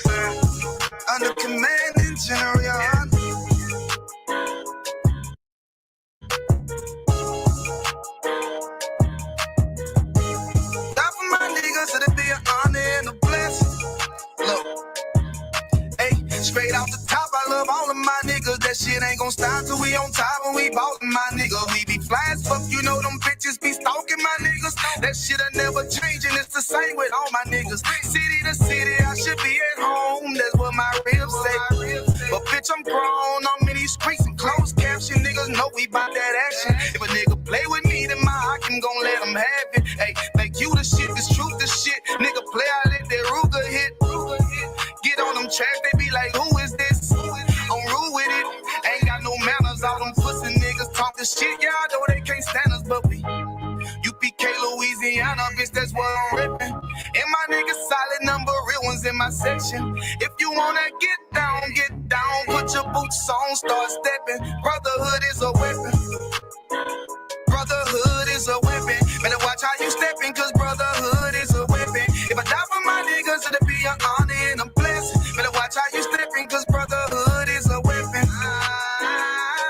I'm saying? Under command and general, your honor. To the be an honor and a blessing. Look, hey, straight off the top, I love all of my niggas. That shit ain't gon' stop till we on top and we ballin' my nigga. We be fly as fuck, you know them bitches be stalking my niggas. That shit'll never change and it's the same with all my niggas. City to city, I should be at home. That's what my ribs say. But bitch, I'm grown. I'm in these streets and closed caption. Niggas know we bout that action. If a nigga play with me, then my Hakim gon' let him have it. Hey, make you the shit, this truth the shit. Nigga play, I let that Ruger hit. Get on them tracks, they be like, who is this? I'm rude with it. Ain't got no manners. All them pussy niggas talking shit. Yeah, I know they can't stand us, but we UPK, Louisiana, bitch, that's what I'm ripping. And my niggas solid number, real ones in my section. If you wanna get down, put your boots on, start stepping. Brotherhood is a weapon. Brotherhood is a weapon. Better watch how you stepping, cause brotherhood is a weapon. If I die for my niggas, it'll be an honor and a blessing. Better watch how you stepping, cause brotherhood is a weapon.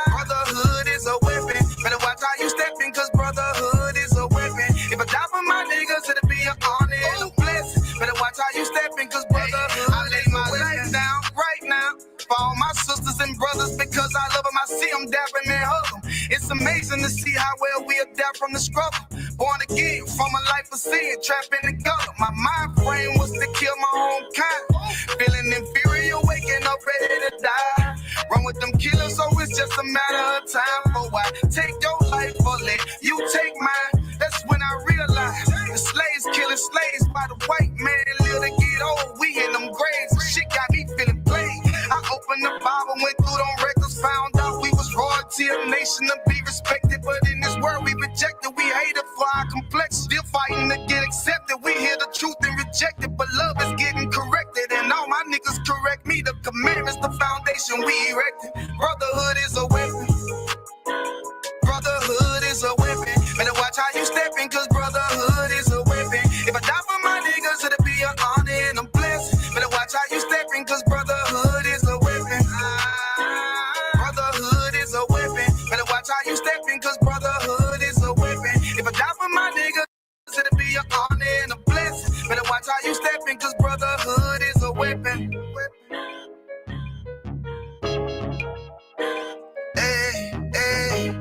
Brotherhood is a weapon. Better watch how you stepping, cause brotherhood is a weapon. If I die for my niggas, it'll be an honor and a blessing. Better watch how you stepping, cause brotherhood I lay my life down right now for all my sisters and brothers, because I love them. I see them dapping and hug them. It's amazing to see how well we adapt from the struggle. Born again from a life of sin, trapped in the gutter. My mind frame was to kill my own kind. Feeling inferior, waking up ready to die. Run with them killers, so it's just a matter of time. For I take your life or let you take mine. That's when I realized the slaves killing slaves by the white man. Live to get old, we in them graves. Shit got me feeling played. I opened the Bible, went through them records, found out we was royalty, a nation to be respected. But in this world we rejected, we hated for our complexion. Still fighting to get accepted. We hear the truth and reject it, but love is getting corrected. And all my niggas correct me. The commandments, the foundation we erected. Brotherhood is a weapon. Brotherhood is a weapon. Better watch how you stepping, cause brotherhood is a weapon. If I die for my niggas, it'll be an honor and a blessing. Better watch how you stepping, cause brotherhood is a weapon. Brotherhood is a weapon. Better watch how you stepping, cause brotherhood is a weapon. If I die for my niggas, it'll be an honor and a blessing. Better watch how you stepping, cause brotherhood is a weapon. Hey, hey.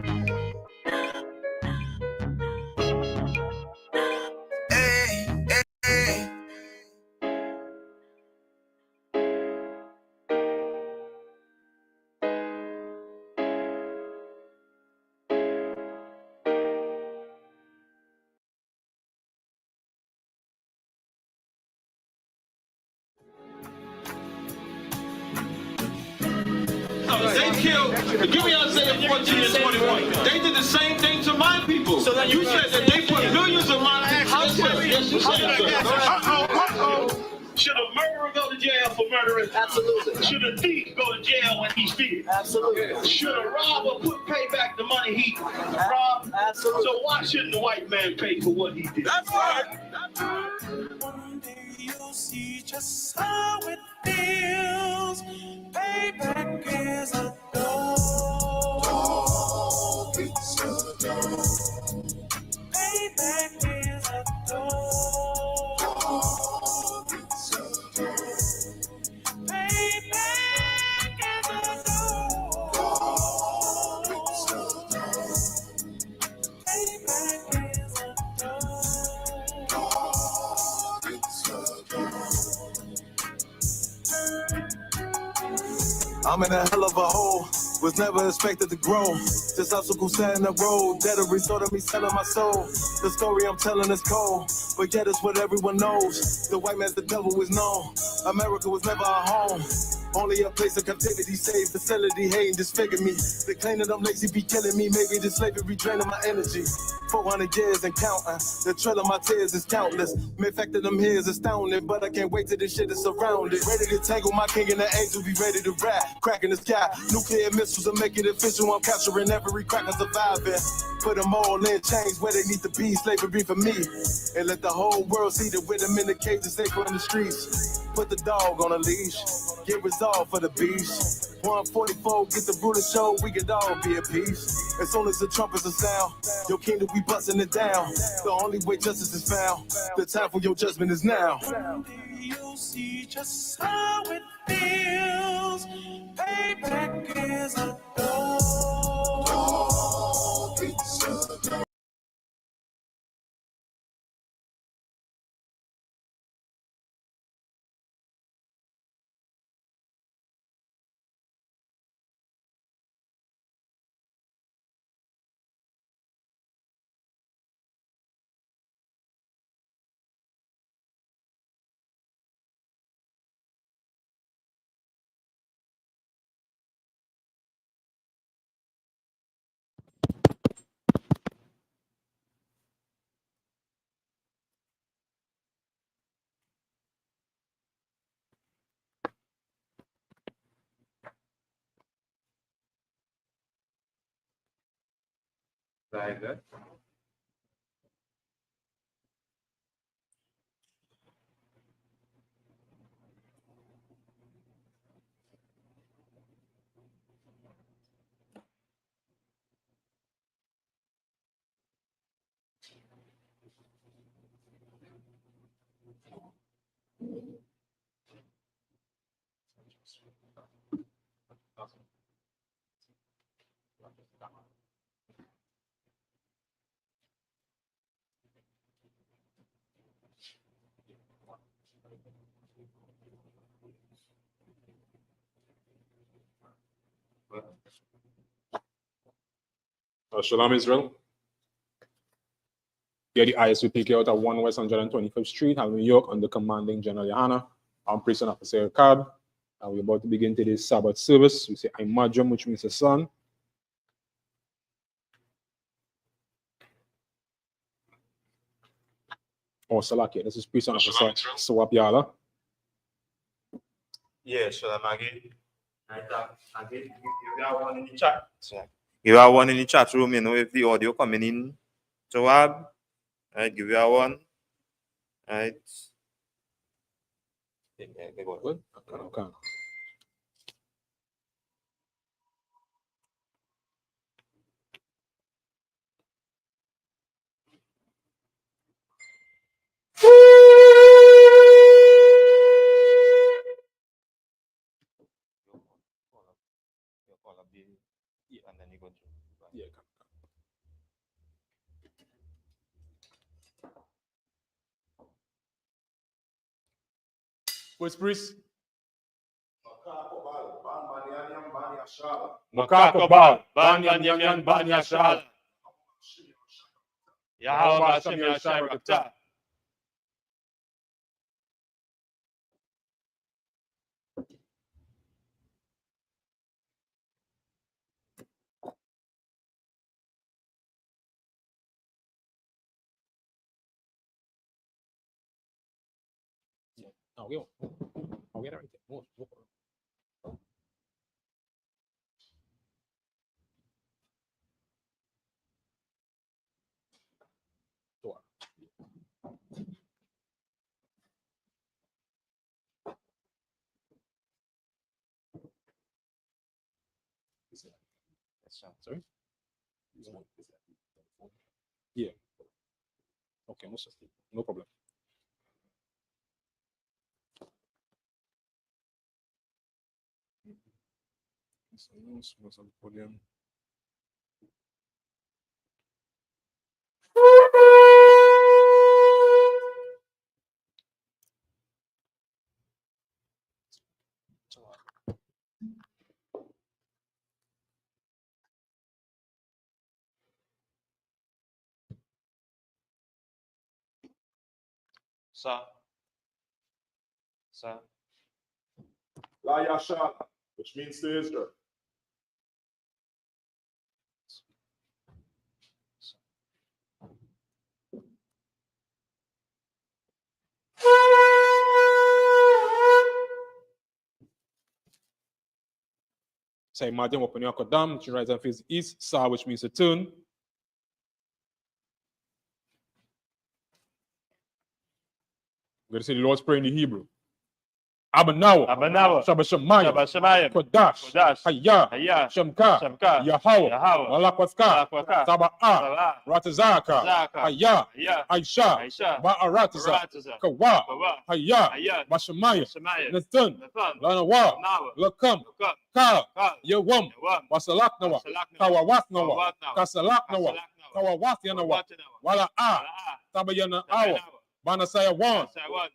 They killed, give me Isaiah 14 and 21. They did the same thing to my people. So you said that they put millions of my actions. Should a murderer go to jail for murdering? Absolutely. Should a thief go to jail when he steals? Absolutely. Should a robber pay back the money he robbed? Absolutely. So why shouldn't the white man pay for what he did? That's right. One day you'll see just how it feels. Payback is a dog. It's a dog. Payback is a dog. It's a dog. Payback is a dog. It's a dog. Payback is a dog. It's a dog. I'm in a hell of a hole, was never expected to grow. This obstacle set in the road, that a result of me selling my soul. The story I'm telling is cold, but yet it's what everyone knows. The white man's the devil is known. America was never our home. Only a place of captivity, safe facility, hating, disfigure me. They claim that I'm lazy, be killing me. Maybe this slavery draining my energy. 400 years and counting. The trail of my tears is countless. The fact that I'm here is astounding, but I can't wait till this shit is surrounded. Ready to tangle my king and the angel, be ready to rap. Cracking the sky, nuclear missiles will make it official. I'm capturing every cracker surviving. Put them all in chains where they need to be. Slavery for me. And let the whole world see that with them in the cages, safer in the streets. Put the dog on a leash. Get resolved for the beast. 144, get the ruler show, we could all be at peace. As soon as the trumpets are sound, your kingdom, we busting it down. The only way justice is found, the time for your judgment is now. You'll see just how it feels. Payback is a dog. Like that. Shalom Israel. Here the ISUPK out of 1 West 125th Street, New York, under commanding General Yohana. I'm Prison Officer Cab, and we're about to begin today's Sabbath service. We say Imajum, which means the sun. Oh, Salaki, this is Prison Officer Swap Yala. Yeah, Shalom again. Again, you have one in the chat. You have one in the chat room, you know, if the audio coming in. Joab, right, give you one. Right. Yeah, Good? Okay. And then you go through. Yeah, First priest. Makakabal, Banyan Yanyan Banya Shal. Yahweh Hashem Yashai Rakta. No, we won't. I'll get it right there. Move. Door. Sorry? Yeah. Okay, no problem. Sir. Sir. La Yashala, which means to Israel. Say, Martin, open your kodam, to rise and face the east, Sa, which means to turn. I'm going to say the Lord's Prayer in the Hebrew. Abanawa, Shabashamayim, Kodash, Hayah, Shamka, Yahweh, Malakwaska, Saba'a, Ratazaka, Hayah, Aisha, Ba'arataza, Kawa, Hayah, Bashamaya, Nathan, Lanawa, Lakam, Ka, Yawam, Wasalaknawa, Kawawatnawa, Kasalaknawa, Kawawatyanawa, Wala'a, Tabayana Awa, Banasaya Wan,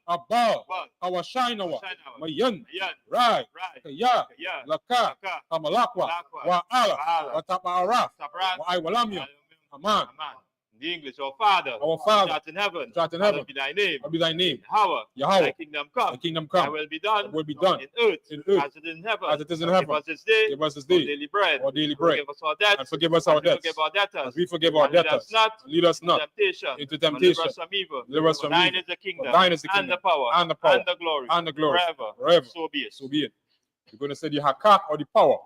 Abba, Awashainawa, Mayan, Rai, Kaya, Laka, Kamalakwa, Wa'ala, Watapa'ara, Wa'iwalamya, Aman. In the English, our Father, art in heaven, hallowed be thy name. Be thy name. Yahweh, thy kingdom come. Thy kingdom come. Thy will be done. In earth, earth, as it is in heaven. as it is in heaven. Give us this day. Give us this our day daily bread. our daily bread. Forgive us our debts. And forgive us our as we debts. forgive our debtors. As we forgive our And lead debtors. us not Lead us not into into temptation. But deliver temptation. us from evil. Deliver us For from thine evil. is the kingdom, For thine is the and the kingdom, power, and the power, and the glory, and the glory, forever. forever. So be it. So be it. You're going to say the Hakak or the power.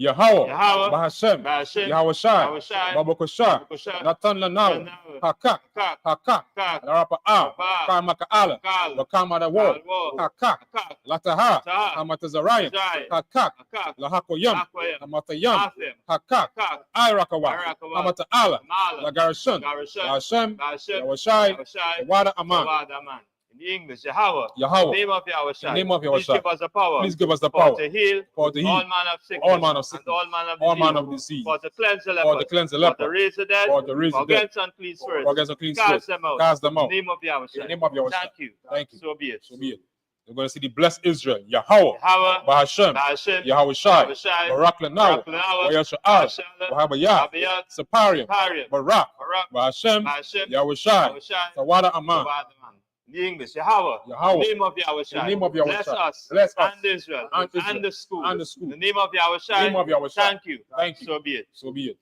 Yahweh, Yahweh, Bahashem, Bahashem, Yahweh Shai, Yahushai, Babakosha, Babakosha, Natan Lanawa, Lanawa, Hakak, Hakak, Larapa'a, Karmakaala, Kala, Bakamada War, Kalwo, Hakak, Hakak, Lataha, Lataha, Hamatazariah, Azariah, Hakak, Hakak, Lahakoyam, Lahakoyam, Hamatayam, Athem, Hakak, Hakak, Irakawa, Irakawa, Hamata'ala, Mala, Lagarashun, Garashon, Hashem, Bahashem, Yahushai, Yahushai, Wada Aman. Tawad Aman. In the English, Yahweh, Yahweh, the name of Yahushai. the name of Please Yahushai. give us the power. Please give us the For power to heal for to heal all manner of sickness, all manner of sickness, and all manner of all disease, manner of disease, for to cleanse the for leper, to cleanse the for leper, to raise the dead, for to raise the dead, against unclean spirits, for against unclean cast spirits, them out. cast them out. In the name of Yahushai. In the name of Yahushai. Thank you. Thank you. So be it. So be it. We're going to see the blessed Israel, Yahweh, Yahweh, Bahashem, Bahashem, Yahweh Shai, Yahushai, Barak Lanawa, Barak Lanawa, Wayasha'al, Wayasha'al, Wahabayah, Wahabayah, Saparium, Saparium, Barak, Barak, Bahashem, Bahashem, Yahweh Shai, Yahushai, Tawada Aman. Tawad Aman. In the English, Yahweh, Yahweh, the name of Yahushai. the name of Yahushai. Bless us, Bless us, and Israel, and Israel, and the school. and the school. The name of Yahushai. The name of Yahushai. Thank you. Thank you. So be it. So be it.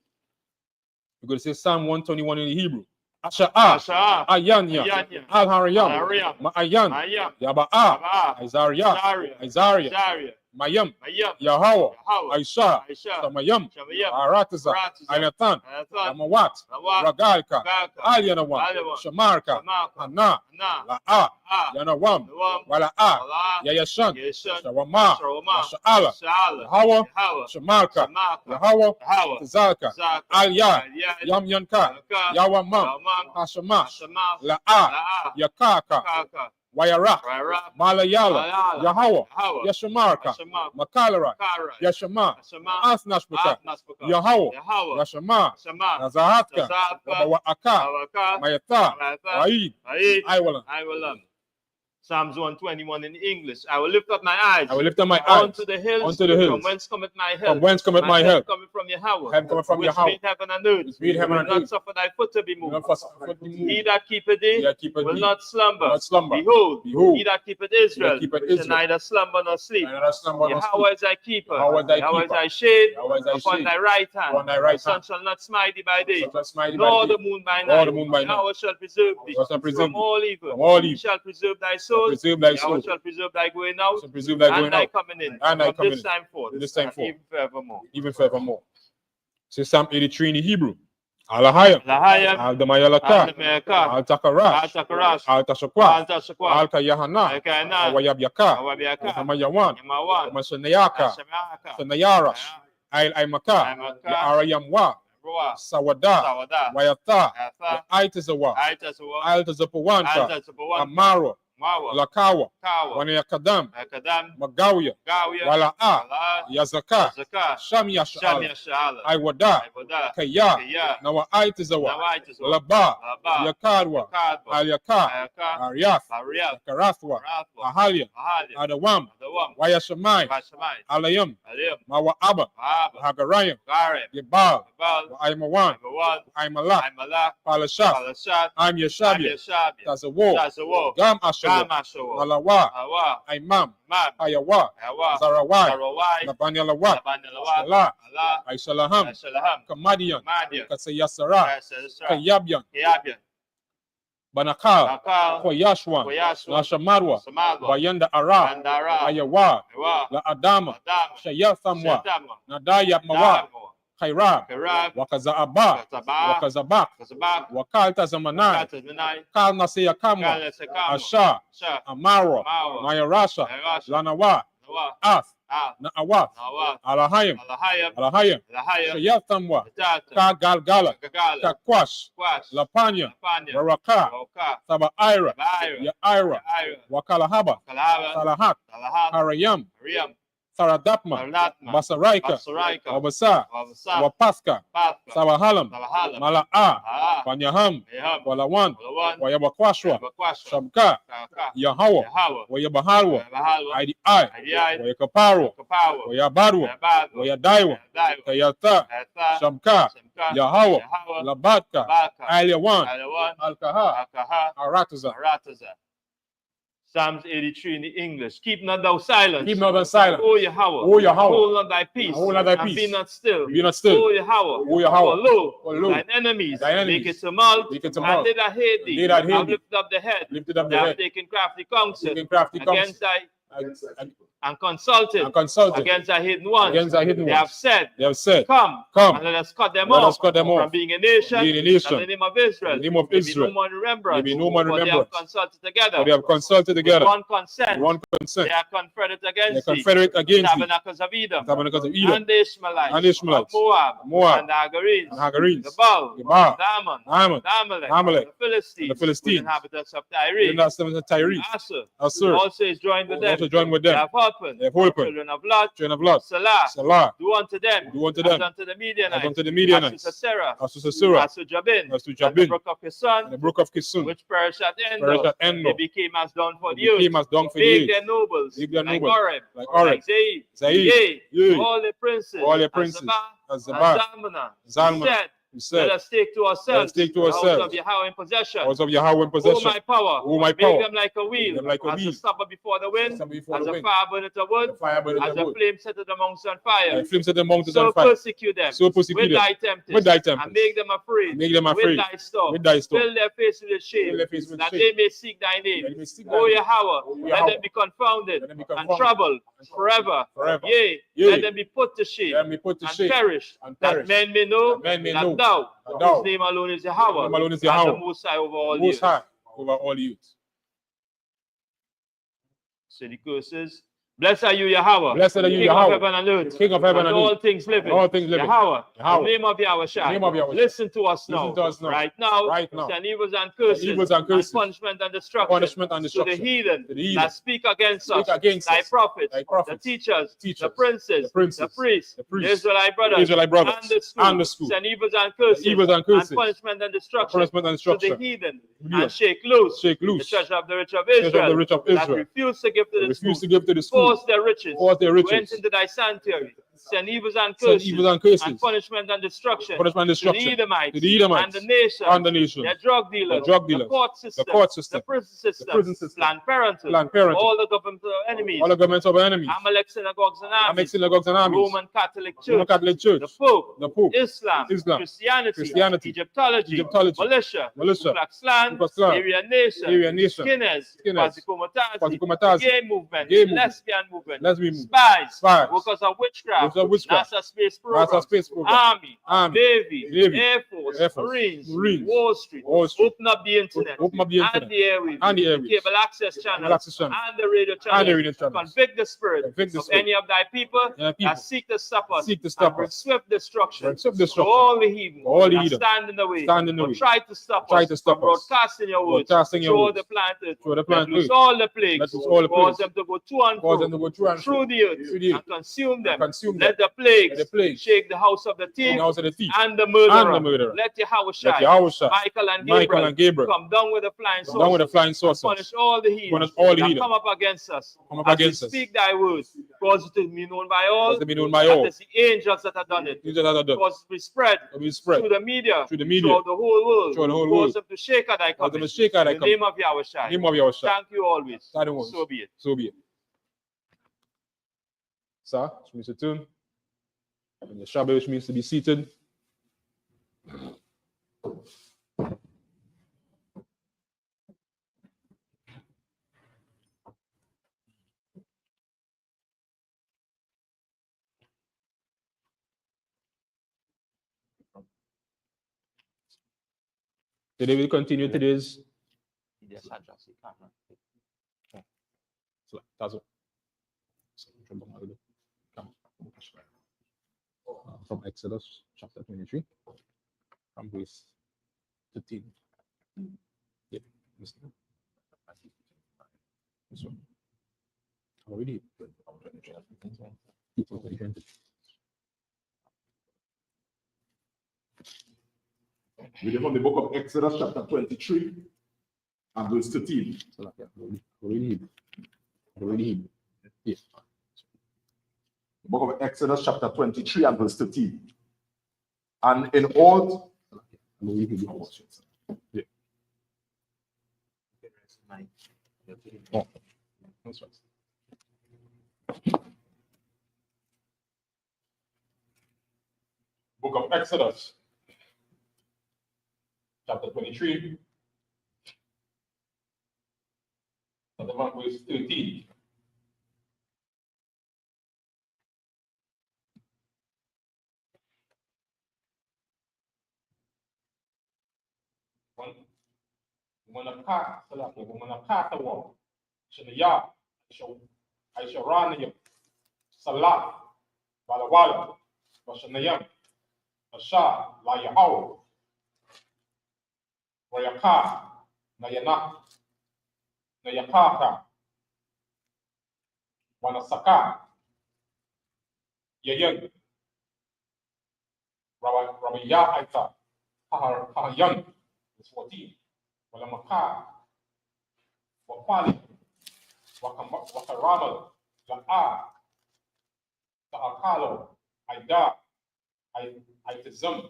We're going to say Psalm 121 in the Hebrew. Asha'a, Asha'a, Ayanya, Ayanya, Al-Hariyam, Al-Hariyam, Ma'ayan, Ma'ayan, Yaba'a, Yaba'a, Isaiah, Isaiah, Mayam, Mayam, Yahweh, Yahweh, Aisha, Aisha, Shamayam, Shamayam, Arataza, Arataza, Ayatan, Ayatan, Yamawat, Rawat, Ragalka, Ragalka, Alyanawan, Alyawan, Shamarka, Shamarka, Hana, Hana, La'a, Ah, Yanawam, Nawam, Wala'a, Wala'a, Yayashan, Yayashan, Shawama, Shawama, Sha'ala, Sha'ala, Yahweh, Yahweh, Shamarka, Shamarka, Yahweh, Yahweh, Tazalka, Zaka, Alya, Aliyah, Yam Yanka, Yanka, Yawamam, Yawamam, Hashamash, Hashamash, La'a, La'a, Yakaka, Kaka, Wayarak, Wayarak, Malayala, Malayala, Yahweh, Yahweh, Yashamarka, Yashamarka, Makalara, Kara, Yashama, Yashama, Asnashbaka, Asnashbaka, Yahweh, Yahweh, Yashama, Shama, Nazahatka, Nazahatka, Wabawaka, Awaka, Mayata, Awata, Waid, Aid, Iwalan. I will Psalms 121 in English. I will lift up my eyes. I will lift up my eyes Unto the hills. unto the hills. From whence cometh my help? From whence cometh my help? Coming from Yahweh. Help cometh from which Yahweh. made heaven and earth. Which made heaven will and not earth. suffer thy foot to be moved. Will not suffer to be moved. He that keepeth thee He that keepeth will thee not slumber. will not slumber. Behold, Behold, he that keepeth Israel that keepeth shall Israel neither slumber nor sleep. neither slumber nor Yahweh is thy keeper. Yahweh is thy Yahweh is keeper. thy shade Yahweh is thy upon shade thy right hand. upon thy right The sun hand. shall not smite thee by day, Shall not smite thee nor by the day, moon by nor night. the moon by night. Yahweh shall preserve thee Yahweh shall preserve from thee all evil. from all He evil. shall preserve thy Shall soul. preserve thy Yahweh soul. shall preserve thy going out Shall preserve thy going and thy out coming in and thy from coming this in time forth from this time and forth. even forevermore. Even forevermore. Say Psalm 83 in the Hebrew. Alahayam, Lahayam, Al-Damayalaka, Al-Damayaka, Al-Takarash, Al-Takarash, Al-Tashakwa, Al-Tashakwa, Al-Kayahana, Al-Kayana, Al-Wayabyaka, Al-Wabyaka, Al-Hamayawan, Yamawan, Al-Masanayaka, Al-Shamayaka, Sanayarash, Al-Aimaka, Aimaka, Al-Arayamwa, Ruah, Sawada, Sawada, Wayata, Yatha, Aitazawa, Aitazawa, Altazapawanka, Altazapawanka, Amaro, Mawa, Lakawa, Kawa, Wanayakadam, Akadam, Magawia, Gawia, Wala'a, Wala'a, Yazaka, Zaka, Shamiya Sha'ala, Shamia Shala, Aiwada, Aiwada, Kaya, Kaya, Nawa Aitazawa, Nawaitazawa, Laba, Laba, Yakadwa, Yakadwa, Alyaka, Ayaka, Ariath, Ariath, Karathwa, Arathwa, Ahalia, Ahalia, Adawam, Adawam, Wayashamai, Vashamai, Alayam, Alim, Mawa Abba, Mahaba, Hagarayam, Garem, Gebal, Babal, Aimawan, Imawan, Aimalak, Imalak, Palashaf, Palashat, I'm Yeshabia, Shabia, Tazawo, Tazawo, Gam Asha, Mashawa, Mashawa, Malawa, Awa, Imam, Mam, Ayawa, Awa, Zarawai, Sarawai, Labanyalawa, Labanalawa, Salah, Allah, Aishalaham, Shalaham, Kamadian, Madian, Kasayasara, Kasasra, Kayabyan, Kiabian, Banakal, Bakal, Koyashwan, Koyashwan, Nashamarwa, Samadwa, Bayanda Ara, Bandara, Ayawa, Awa, La Adama, Adama, Shayasamwa, Shatama, Nadayab Mawa, Damo, Kairab, Karab, Wakazaaba, Kataba, Wakazabak, Kazabak, Wakalta Zamanai, Katanai, Kal Nasaya Kamwa, Kalasekamo, Asha, Sha, Amaro, Amawa, Mayarasha, Mayarasha, Lanawa, Nawa, Af, Al, Naawaf, Nawa, Alahayim, Alahayam, Alahayim, Alahayam, Shayasamwa, Tata, Ka Galgala, Kagala, Kakwash, Kwash, Lapanya, Lapanya, Baraka, Roka, Saba Ira, Baira, Ya Ira, Yaira, Wakalahaba, Kalaba, Salahat, Salahat, Harayam, Riam, Saradapma, Sarlatma, Basaraika, Basaraika, Wabasa, Wabasa, Wapaska, Patka, Sabahalam, Salahalam, Mala'a, Ah, Panyaham, Meham, Walawan, Walawan, Wayabakwashwa, Yabakwashwa, Shabka, Kaka, Yahawa, Yahawa, Wayabahalwa, Yabahalwa, IDI, Adiai, Wayakaparo, Kapawa, Wayabarwa, Yabadwa, Wayadaiwa, Yadaiwa, Kayata, Ata, Shabka, Semka, Yahawa, Yahawa, Labatka, Baka, Aliyawan, Alawan, Alkaha, Akaha, Arataza. Arataza. Psalms 83 in the English. Keep not thou silence. Keep not thou silent. O Yahweh. O Yahweh. Hold not thy peace. Hold not thy and peace. be not still. Be not still. O Yahweh. O Yahweh. For lo, lo, thine enemies, thine enemies make it tumult. make it tumult. And they that hate thee, They that hate have thee, lifted up the head. lifted up They the have head. taken crafty counsel Taken crafty against counsel. thy and consulted, And consulted against thy hidden ones. against thy hidden They ones. have said, They have said, Come, Come, and let us cut them let off us cut them off from being a nation, being a nation, that the name of Israel, the name of may Israel be no more in remembrance, may be no more in for they have remembrance. consulted together, For they have consulted together with one consent, with one consent. they are confederate They are against thee, confederate against thee, tabernacles of Edom, tabernacles of Edom, and the Ishmaelites, and the Ishmaelites, of Moab, and the and Hagarenes, Hagarenes, Gebal, Gebal, the Ammon, Ammon, the Amalek, Amalek, the Philistines, and the Philistines, with inhabitants of the Tyre, inhabitants of Tyre, Assur, also is joined with them. also joined with They them. have opened, They have opened, children of Lot, children of Lot, Salah, Salah, do unto them, do unto as them, unto the Midianites, as unto the Midianites, as to Sisera, as to Sisera, as to Jabin, as to and the Jabin, brook of Kison, and the brook of Kisun, which perished at perished Endor. at Endor. They became as dung for They the earth. became as dung for the Make earth. their nobles Make their like nobles Oreb, like Oreb, like Zaid, Zaid, yea, all the princes, all their princes, as as Zabah, Zabah, and Zalmunna, Zalmunna, who who said, let said, us take to Let us ourselves take to the house ourselves of Yahweh in possession. house of Yahweh in O possession. my power, O my make power, them like a make wheel, them like a as wheel, a stubber before the wind, stubber before as the a wind, fire burneth a wood, the fire burneth as the a wood, flame setteth amongst on fire. and flames set the mountains So on fire. persecute them So persecute with them thy tempest, with thy tempest, and make them afraid, and make them afraid with thy storm. with thy storm. Fill their face with shame, Fill their face with that shame, they may seek thy name. that they may seek thy O name. Yahweh, O let Yahweh, them be confounded let them be and confounded troubled and forever. forever. Yea, Yea, let them be put to shame let them be put to and shame perish, and that perish, men may know that men may that know thou, that thou, whose name alone is Yahweh, name alone is art Yahweh, the Most High over all Most the earth. High over all youth. So the curse is, blessed are you, Yahweh, Blessed are you, King Yahweh, of heaven and earth, King of heaven and all earth, things living. all things living. Yahweh, Yahweh, the name of Yahweh Shai. name of Yahweh Shai. Listen to us Listen now. to us now. Right now, Right now. send evils and curses, evils and curses, punishment and destruction, punishment and to destruction, the heathen, to the heathen that speak against speak us, against thy us, prophets, thy prophets, the teachers, the teachers, princes, the princes, the priests, the the priests, Israelite brothers, the Israelite brothers, and the school, send evils and curses, evils and curses, punishment and destruction, punishment and to the destruction, heathen, heathen, and shake loose, shake the loose, treasure of the rich of treasure of Israel, the rich of that Israel, refuse to give to the refuse to smooth, give to the smooth, force their riches, force their to riches, enter into thy sanctuary, send evils and send curses, evils and curses, and punishment and destruction, punishment and to the destruction, Edomites, to the Edomites, and the nations, the their drug dealers, the court system, the prison system, Planned Parenthood, all the governmental enemies, all the governments of our enemies, Amalek synagogues and Amalek armies, synagogues and armies, Roman Catholic Church, Roman Catholic Church, the Pope, Islam, Christianity, Christianity, Egyptology, Egyptology, militia, militia, Ku Klux Klan, Ku Klux Klan, Aryan Nation, Aryan Nation, Skinners, Skinners, Kwasi-Komatazi, Kwasi-Komatazi, gay movement, gay movement, lesbian movement, lesbian movement, spies, spies, workers of witchcraft, workers of witchcraft, NASA space program, NASA space program, Army, Army, Navy, Navy, Air Force, Air Force, Marines, Marines, Wall Street, Wall Street, open up the internet, open up the internet, and the airwaves, and the the airwaves, cable access channels, access channels, and the radio and the channels, radio channels. convict the spirit Convict the of spirit any of thy people of thy people that seek to stop us, seek to stop and bring us, swift destruction, bring swift to destruction, all the heathen, to all the that heathen, stand in the way, stand in the or way, try to stop try us to stop from us, broadcasting your words, broadcasting your through words, the planet, through the let planet loose earth, all the plagues, let loose all the cause plagues, them to go to and cause fro them to go through and through the earth, through the earth, and consume them, consume consume them. Let the plagues, Let the plagues shake the house of the in thief the house of the thief and the murderer. and the murderer. Let Yahweh Let Yahushua, Michael and Michael and Gabriel come down with the flying come down with the saucers flying and saucers. punish all the heathens Punish all the that heathen. come up against us. Come up As against we us. speak thy word, cause it to be known by all. Cause it to be known by That all. is the angels that have done it. Things that are done. Cause it to be spread Will be spread through the media, through the media, throughout the whole world. throughout the whole Cause world. them to shake at thy Cause them coming. to shake at thy In the coming. name of Yahweh Shai. Name of Yahushua. Thank you always. That it was. So be it. So be it. Sir, which means to turn. And the Shabbat, which means to be seated. Today we continue today's. From Exodus chapter 23, from verse 15. Yeah, this one. Already. Reading from the book of Exodus, chapter 23, and verse 13. So, yeah, already. Yeah. The book of Exodus, chapter 23, and verse 13. And in all. Yeah. Oh, that's right. Book of Exodus, chapter 23, and verse 13. I shall run you. Salah, Balawala, Bashanayam, Asha, Layahaw, Rayaka, Nayanak, Nayakaka, Wanasaka, Yayan, Rabaya Aita, Hahayan, is 14, Walamaka, Wapali, Wakaramal, La'a, Ta'akalo, Aida, Aitizum,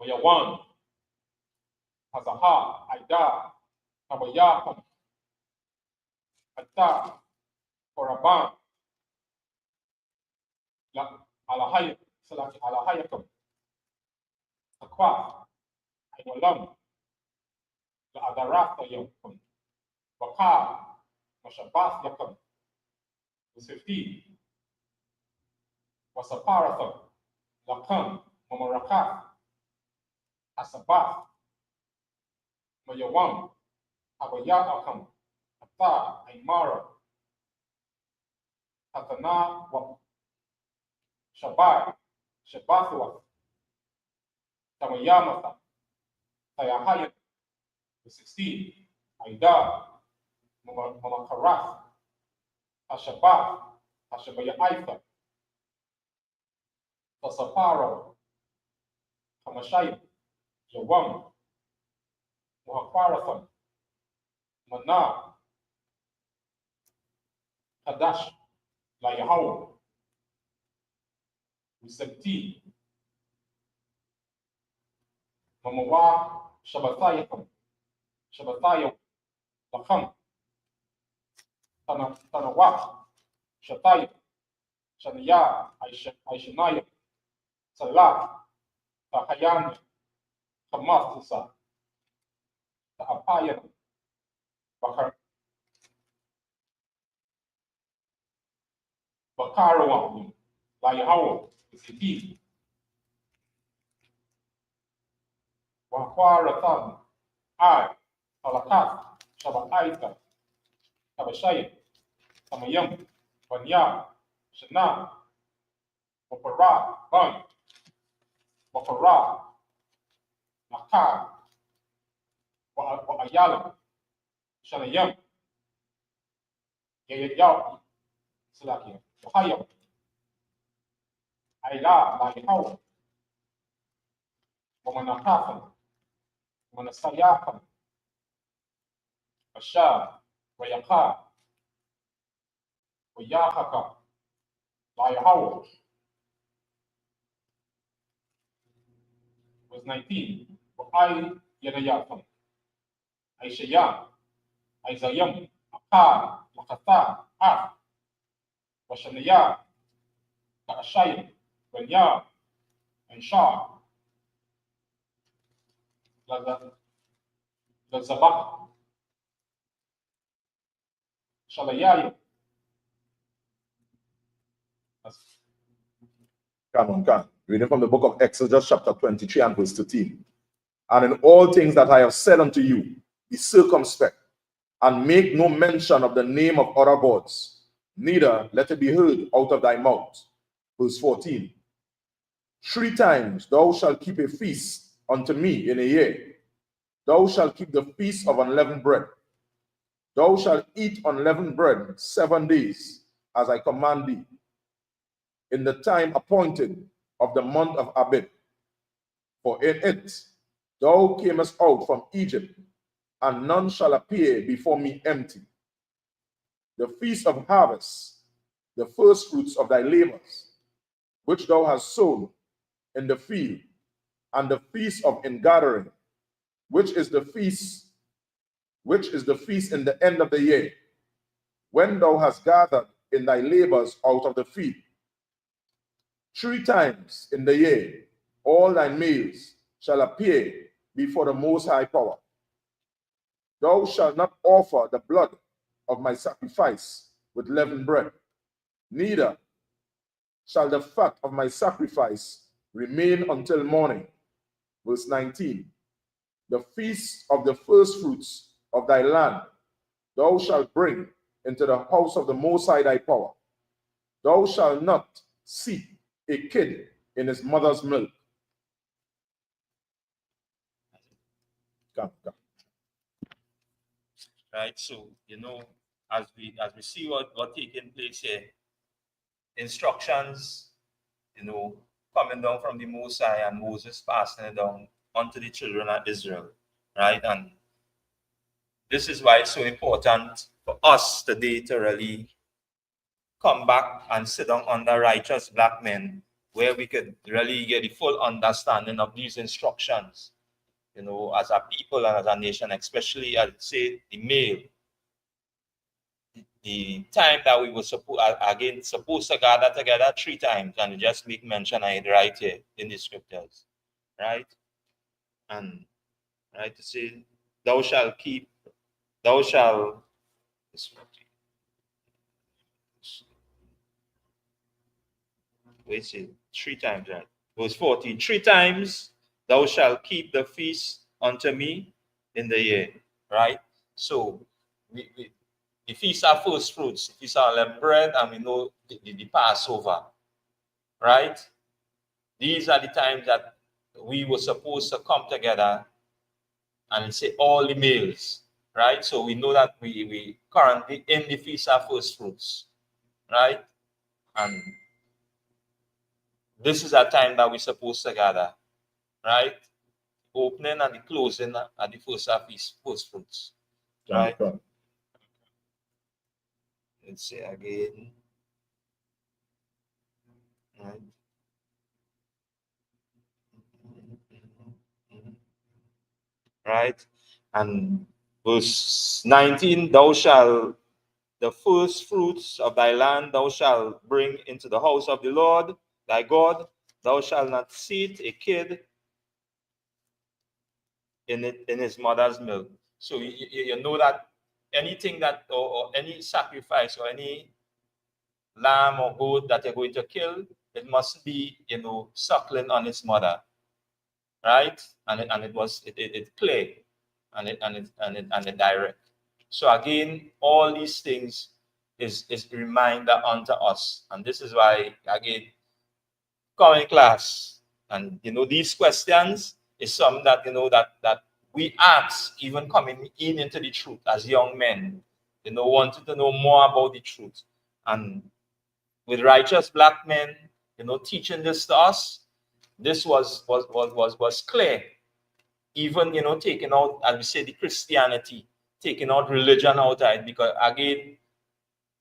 Wayawan, Hazaha, Aida, Tabayakam, Ata, Koraban, La Alahayat, Salaki Alahayakum, Aqua, Iwalam, La Adarata Yakum, Waka, Mashabath Yakum, was 15, Wasaparatham, Lakam, Mamaraka, Asabath, Mayawam, Habayakam, Ata, Aymara, Hatana, Shabai, Shabathua, Tamayamata, Tayahayat, 16, Aida, Mamakarat, Hashabath, Hashabayaifa, Tasaparo, Kamashayim, Yawam, Muhakwaratham, Mana, Kadash, Layahaw, 17, Mamawa, Shabbatayakam, Shabbatayam, Lakam, Tanawak, Shatayim, Shaniya, Aishanayam, Salah, Tahayan, Hamathisa, Tahapayan, Bakarawam, Layahaw, 18, Wakwaratham, I, Talakat, Shabataita, Tabashayim, Tamayam, Banya, Shana, Wapara, Ban, Wapara, Nakar, Wa'ayala, Shanayam, Yayayaw, Salakia, Ohio, Aila, Laihau, Wamanakafan, Manasayafan, Asha, Wayaka, Wayakaka, Laihau was 19. I Yadayafan, Aishaya, Isayam, Akar, Lakata, Ar, Washanaya, Kaashayim, Wanya, and Shah, Lazabak, Shalayayim. Come on, come. Reading from the book of Exodus, chapter 23 and verse 13. And in all things that I have said unto you, be circumspect, and make no mention of the name of other gods, neither let it be heard out of thy mouth. Verse 14. 3 times thou shalt keep a feast unto me in a year. Thou shalt keep the feast of unleavened bread. Thou shalt eat unleavened bread 7 days, as I command thee, in the time appointed of the month of Abib. For in it thou camest out from Egypt, and none shall appear before me empty. The feast of harvest, the first fruits of thy labors, which thou hast sown in the field, and the feast of ingathering, which is the feast in the end of the year, when thou hast gathered in thy labors out of the field. 3 times in the year all thy males shall appear before the Most High Power. Thou shalt not offer the blood of my sacrifice with leavened bread, neither shall the fat of my sacrifice remain until morning. Verse 19. The feast of the first fruits of thy land thou shalt bring into the house of the Most High thy Power. Thou shalt not seek a kid in his mother's milk. Come. Right? So, as we see what taking place here, instructions, coming down from the Most High, and Moses passing it down onto the children of Israel, right? And this is why it's so important for us today to really come back and sit down under righteous black men, where we could really get the full understanding of these instructions, as a people and as a nation, especially, I'd say, the male. The time that we were supposed to gather together 3 times, and just make mention of it right here in the scriptures, right? And right to say, thou shalt wait, say 3 times, right? Verse 14, 3 times thou shalt keep the feast unto me in the year, right? So the feast are first fruits, the feast are unleavened bread, and we know the Passover, right? These are the times that we were supposed to come together and say all the males, right? So we know that we currently in the feast of first fruits, right? And this is a time that we're supposed to gather, right? Opening and the closing at the first of feast first fruits, right? Let's say again, right? Right? And verse 19, thou shalt the first fruits of thy land thou shalt bring into the house of the Lord thy God. Thou shalt not seat a kid in his mother's milk. So you know that anything that or any sacrifice or any lamb or goat that you're going to kill, it must be suckling on its mother, right? And it clear and it direct. So again, all these things is a reminder unto us, and this is why again, coming class, and these questions is something that that we ask even coming into the truth as young men, wanting to know more about the truth, and with righteous black men, teaching this to us, this was clear. Even, taking out, as we say, the Christianity, taking out religion out of it, because again,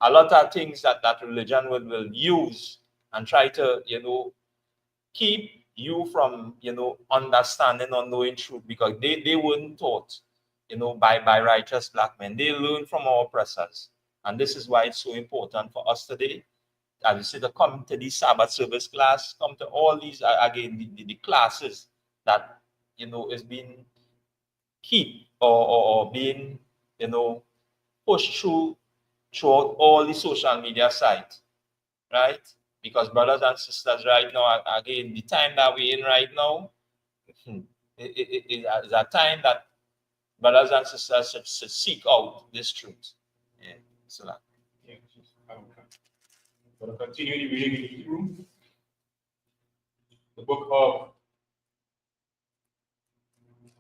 a lot of things that religion will use and try to, keep you from, understanding or knowing truth, because they weren't taught, by righteous black men. They learned from our oppressors. And this is why it's so important for us today, as we say, to come to the Sabbath service class, come to all these, again, the classes that, is being keep or being, pushed throughout all the social media sites, right? Because brothers and sisters, right now, again, the time that we're in right now, it is a time that brothers and sisters should seek out this truth. Yeah, so that. Yeah, going to continue the reading through the book of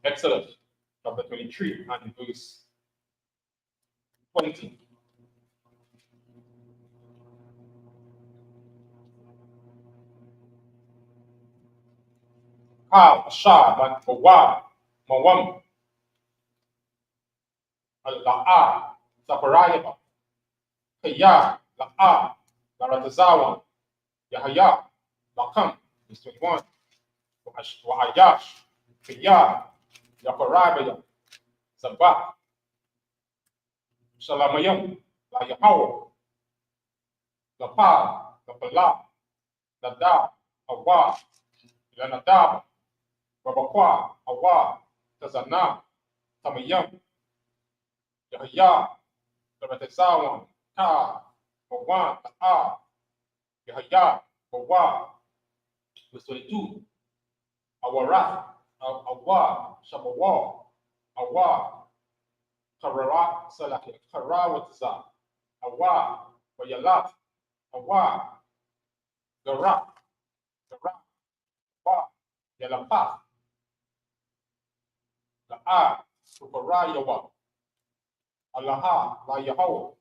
Exodus, chapter 23, and verse 20. Ka Asha Man Mawa Mawam La'a Zaparayaba Kaya La'a Laratazawan Yahaya Lakam, verse 21. Wa'ayash Kaya Yaparabaya Sabbath Shalamayam La Yahawah Lapa Lapala Lada Awa Lanadab Babakwa Awa Tazana Tamayam Yahya Labatezawan Ka Awa Ta'a Yahya Awa, verse 22. Awarath Awa Shabawa Awa Karara Salaki Karawatza Awa Wayalat Awa Garak Awa Yalapath La'a Suparayawa Allaha La Yahawah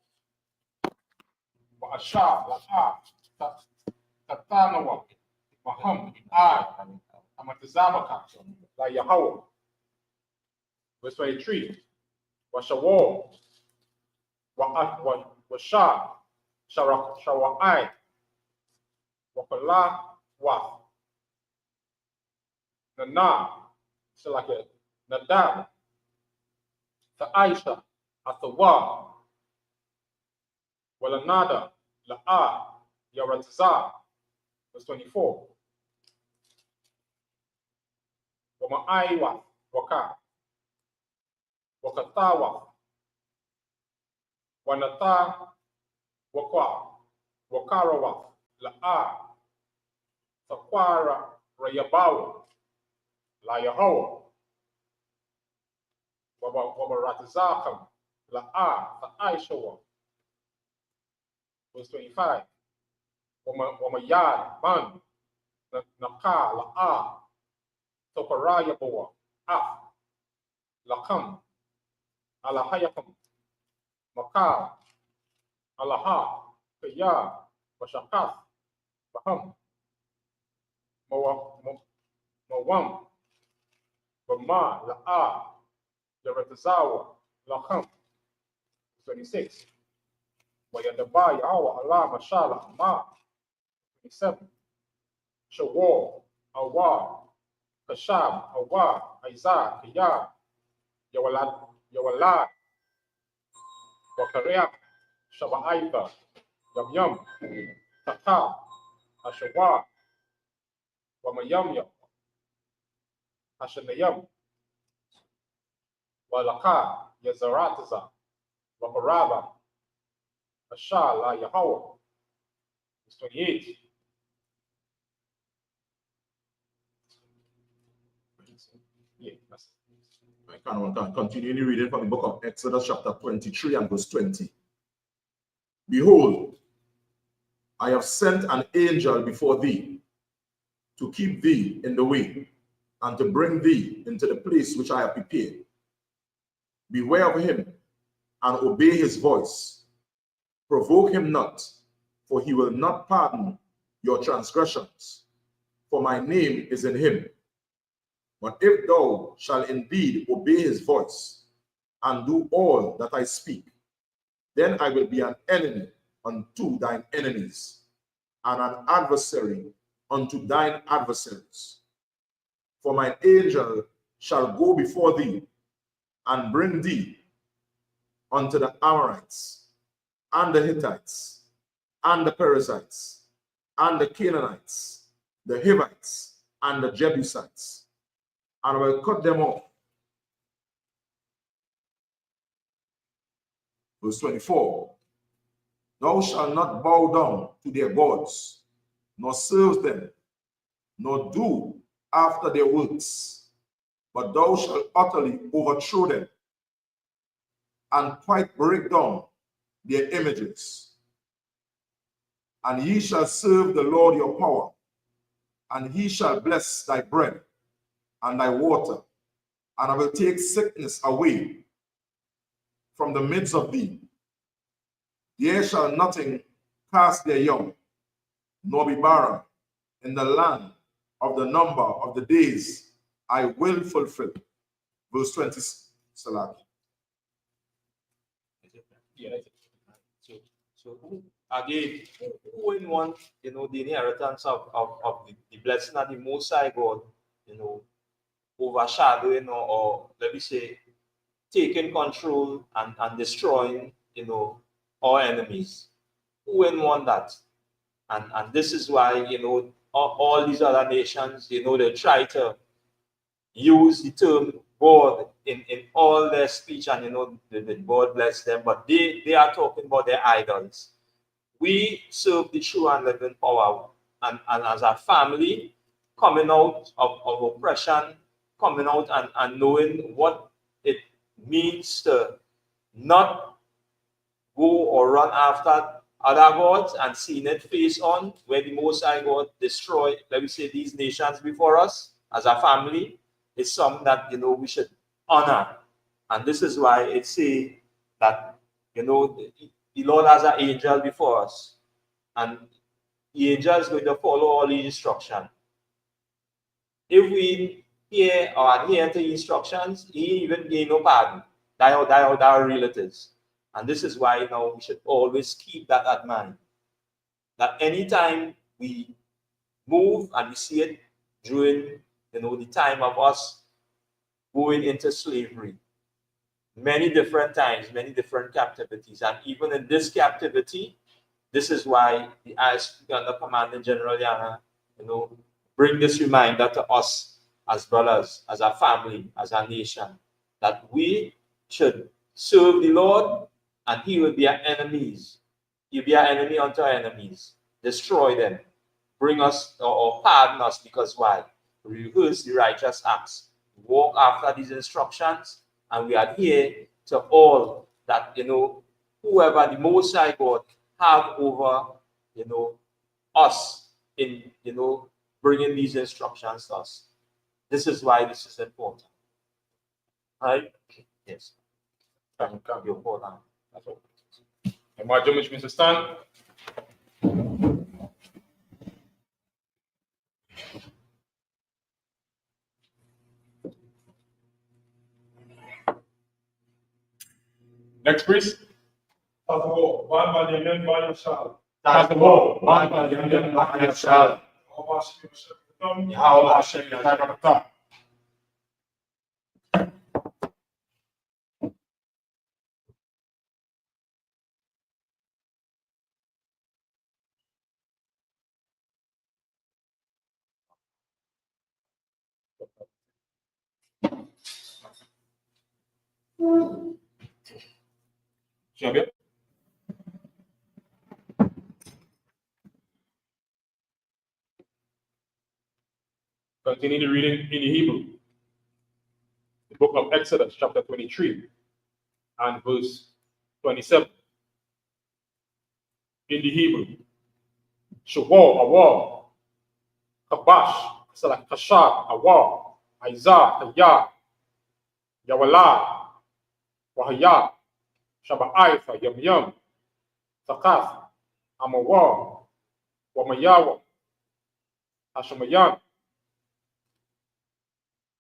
Wa Asha La'a Tatanawa Maham Amatazabaka La Yahawah. Verse 23. Washawo Washa Shawa'ai Wakala Wa Nana Salaka Nadab Aisha Atawa Walanada La'a Yaratza. Verse 24. Wama'aiwa Waka Wakatawa Wanata Wakwa Wakarawa La'a Takwara Rayabawa La Yahawah Wabaratizakam La'a Ta'aishawa. Verse 25. Wamayad Man Naka La'a Toparayabawa Af Lakam Alahayakam Maka Alaha Kaya Washakas Baham Mawam Bama La'a Yaratazawa Lakam. 26. Wayadaba Yawa Allah Mashallah Ma. 27. Shawar Awa Kashab Awa Aiza Kaya Yawalad Wakaria Shabaifa Yam Taka Ashawa Wamayam Ashanayam Walaka Yazarataza Wakaraba Asha La Yahawah. 28. Continuing reading from the book of Exodus, chapter 23 and verse 20. Behold, I have sent an angel before thee to keep thee in the way and to bring thee into the place which I have prepared. Beware of him and obey his voice. Provoke him not, for he will not pardon your transgressions, for my name is in him. But if thou shalt indeed obey his voice, and do all that I speak, then I will be an enemy unto thine enemies, and an adversary unto thine adversaries. For mine angel shall go before thee, and bring thee unto the Amorites, and the Hittites, and the Perizzites, and the Canaanites, the Hivites, and the Jebusites, and I will cut them off. Verse 24, thou shalt not bow down to their gods, nor serve them, nor do after their works, but thou shalt utterly overthrow them, and quite break down their images. And ye shall serve the Lord your power, and he shall bless thy bread and thy water, and I will take sickness away from the midst of thee. There shall nothing cast their young, nor be barren in the land of the number of the days I will fulfill. Verse 20, Salaki. Yeah, that's it. So again, who in want, the inheritance of the blessing of the Most High God, overshadowing or let me say, taking control and destroying, our enemies. Who wouldn't want that? And this is why, all these other nations, they try to use the term God in all their speech, and God bless them, but they are talking about their idols. We serve the true and living power, and as a family, coming out of oppression, coming out and knowing what it means to not go or run after other gods, and seeing it face on where the Most High God destroy, let me say, these nations before us as a family, is something that we should honor. And this is why it say that the Lord has an angel before us, and the angel is going to follow all the instruction. If we hear or adhere to instructions, he even gain no pardon. That how real it is. And this is why now we should always keep that in mind. That anytime we move, and we see it during the time of us going into slavery, many different times, many different captivities, and even in this captivity, this is why the ISUPK under Commanding General Yana, bring this reminder to us as brothers, as a family, as a nation, that we should serve the Lord, and he will be our enemies. He'll be our enemy unto our enemies. Destroy them. Bring us or pardon us, because why? We rehearse the righteous acts. Walk after these instructions, and we adhere to all that, whoever the Most High God have over, us in, bringing these instructions to us. This is why this is important. Right? Yes. You're important. That's all. Imagine which means to stand. Next, please. One by the young by your child. That's the wall. One by the young by your child. How I shake the type of the top. Shabir. Continue the reading in the Hebrew. The book of Exodus, chapter 23, and verse 27. In the Hebrew. Shavor, Awar, Kabash, Salak Kashab, Awar, Isaac, Hayah, Yawala, Wahaya, Shabaifa, Yum Yum, Takath, Amawar, Wamayawa, Hashemayan,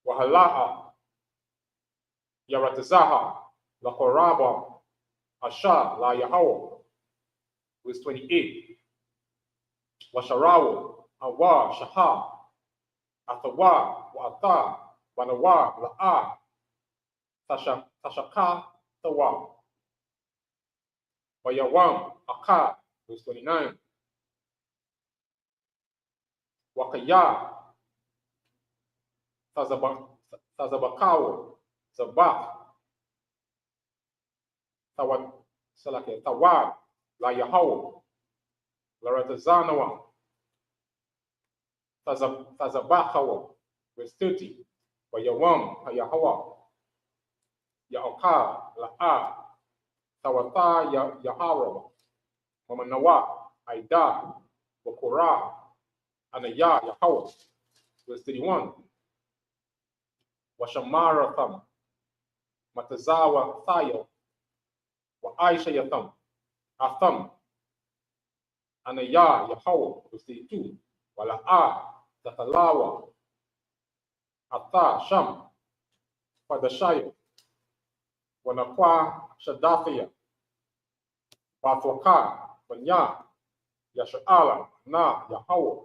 Wahalaha, Yaratazaha, Lakoraba, Asha, La Yahweh, verse 28. Washarawo, Awa, Shaha, Athawa, Wa'ata, Wanawa, La'a, Tashaka, Tawa, Wayawam, Aka, verse 29. Wakaya, Tazabakawo, Zabak, Tawad, La Yahweh, Laratazanawa, Tazabakawa, verse 30. Wayawam, Hayahawa, Yaoka, La'a, Tawata, Yaharawa, Mamanawa, Aida, Wakura, Anaya, Yahweh, verse 31. Washamaratham, Matazawa, Thayo, Wa Aisha Yatham, Atham, Anaya, Yahweh, verse 32. Wala'a, Tathalawa, Atha, Sham, Padashaya, Wanakwa, Shadathia, Bathwaka, Banya, Yasha'ala, Na, Yahweh,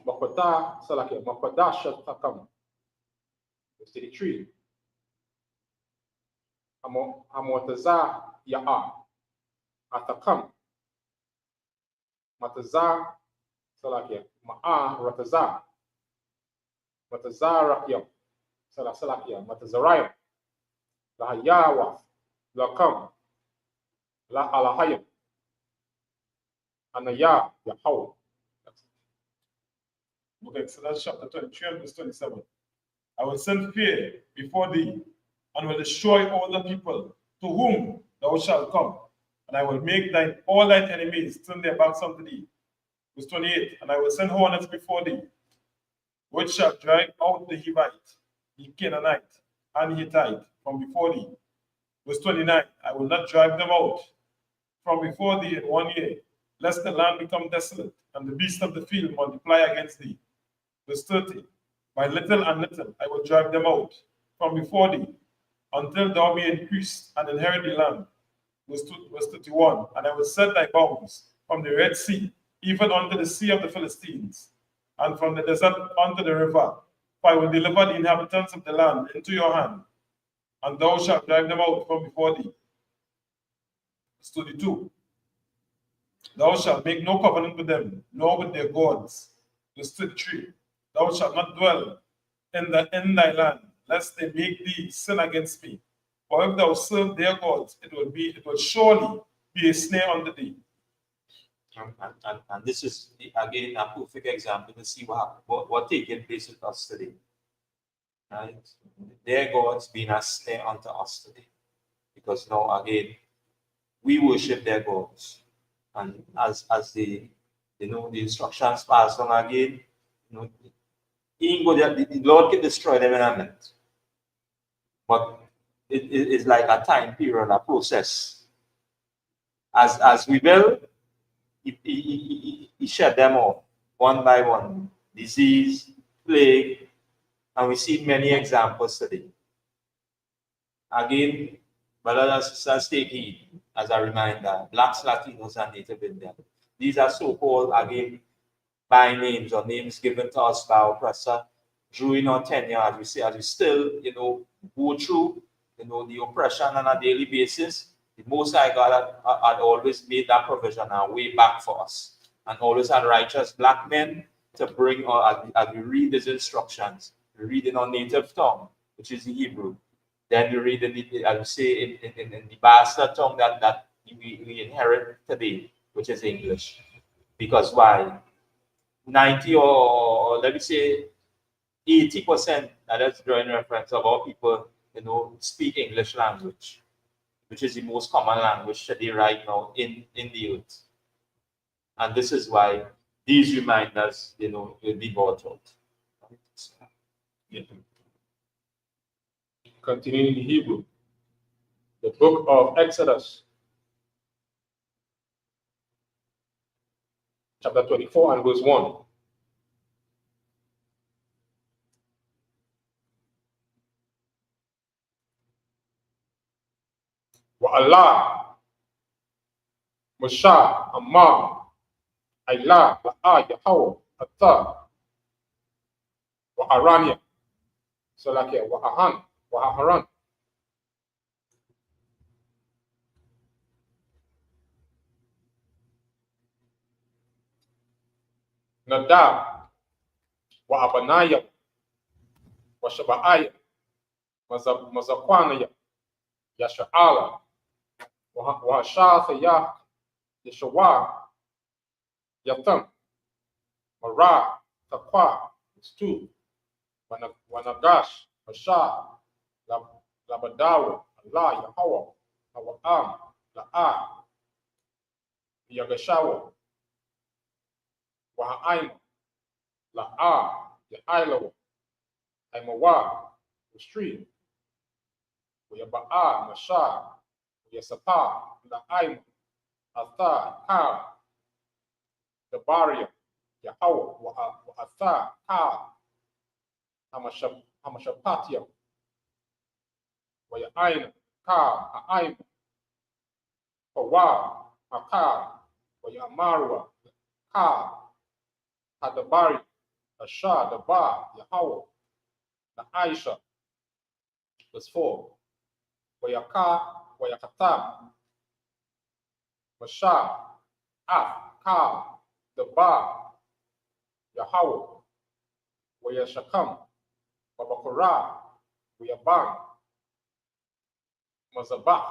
Makwada, Salakia, Makwada Shatakam, verse 33. Hamotaza, Ya'a, Atakam, Mataza, Salakia, Ma'a, Rataza, Mataza, Rakyam, Salakia, Matazarayam, Lahayawa, Lakam, La Alahayam, Anaya, Yahweh. Okay, Exodus chapter 23 and verse 27. I will send fear before thee, and will destroy all the people to whom thou shalt come, and I will make all thine enemies turn their backs unto thee. Verse 28. And I will send hornets before thee, which shall drive out the Hivite, the Canaanite, and the Hittite from before thee. Verse 29. I will not drive them out from before thee in 1 year, lest the land become desolate, and the beasts of the field multiply against thee. Verse 30. By little and little I will drive them out from before thee, until thou be increased and inherit the land. Verse 31. And I will set thy bounds from the Red Sea, even unto the sea of the Philistines, and from the desert unto the river. For I will deliver the inhabitants of the land into your hand, and thou shalt drive them out from before thee. Verse 32. Thou shalt make no covenant with them, nor with their gods. Verse 33. Thou shalt not dwell in thy land, lest they make thee sin against me. For if thou serve their gods, it will surely be a snare unto thee. And this is again a perfect example to see what taking place with us today. Right? Their gods being a snare unto us today. Because now again, we worship their gods. And as the instructions passed on again, the Lord can destroy them in a minute. But it is like a time period, a process. As we will, he shed them off one by one. Disease, plague, and we see many examples today. Again, brothers and sisters, take heed as a reminder, Blacks, Latinos, and Native Indians. These are so-called, again, by names or names given to us by our oppressor during our tenure, as we say, as we still, go through, the oppression on a daily basis. The Most High God had always made that provision and way back for us, and always had righteous black men to bring, as we read these instructions, we read in our native tongue, which is the Hebrew. Then we read, as we say, in the bastard tongue that we inherit today, which is English. Because why? 90 or let me say 80%, that's drawing reference of our people, speak English language, which is the most common language today right now in the earth. And this is why these reminders, will be brought out. Yeah. Continuing in Hebrew, the book of Exodus, chapter 24 and verse 1. Wa Allah, Masha, Amma, Ayla, La'a, Yahweh, Atta, Wa Aranya, Salakia, Wa Ahan, Wa Aharan. Nadab, Wa Abanaya, Wa Shaba'aya, Mazakwanaya, Yasha'ala, Wa Hashathaya, Yeshua, Yatam, Mara, Taqwa, it's 2. Wanagash, Masha, Labadawa, Allah, Yahweh, Awam, La'a, Yagashawa, Waha'aim, La'a, Yailawa, Aimawa, the street, Yaba'a, Masha, Yasapa, La'aim, Atha, Ka, the Baria, Yahweh, Wa'atha, Ka, Hamashapatia, Wa'ain, Ka, Ha'aim, Hawa, Haka, Wa'amarwa, Ka, Hadabari, Asha, Daba, Yahweh, the Aisha, verse 4. Wayaka, Wayakata, Masha, Ka, Daba, Yahweh, Wayashakam, Babakura, Wayaban, Mazabah,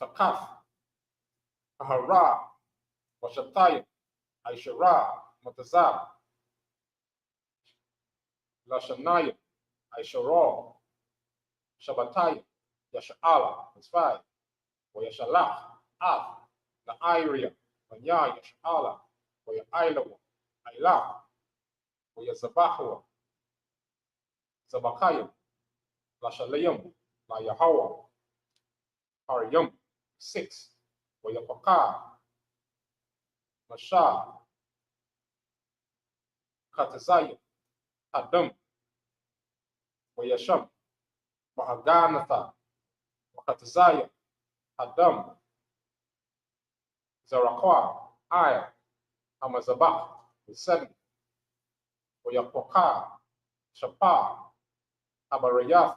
Takaf, Ahara, Washataya, Aishara, Matazab, Lashanaya, Aishara, Shabbataya, Yasha'ala, that's 5. Wayashalach, Af, La'airia, Wanya, Yasha'ala, Wayailawa, Ailah, Wayazabahwa, Zabakaya, Lashalayam, La Yahawa, Hariyam, 6. Wayapaka, Masha, Katazaya, Adam, Wayasham, Wahaganatha, Wakatazaya, Adam, Zarakwa, Aya, Hamazabah, 7. Wayapoka, Shapa, Abarayath,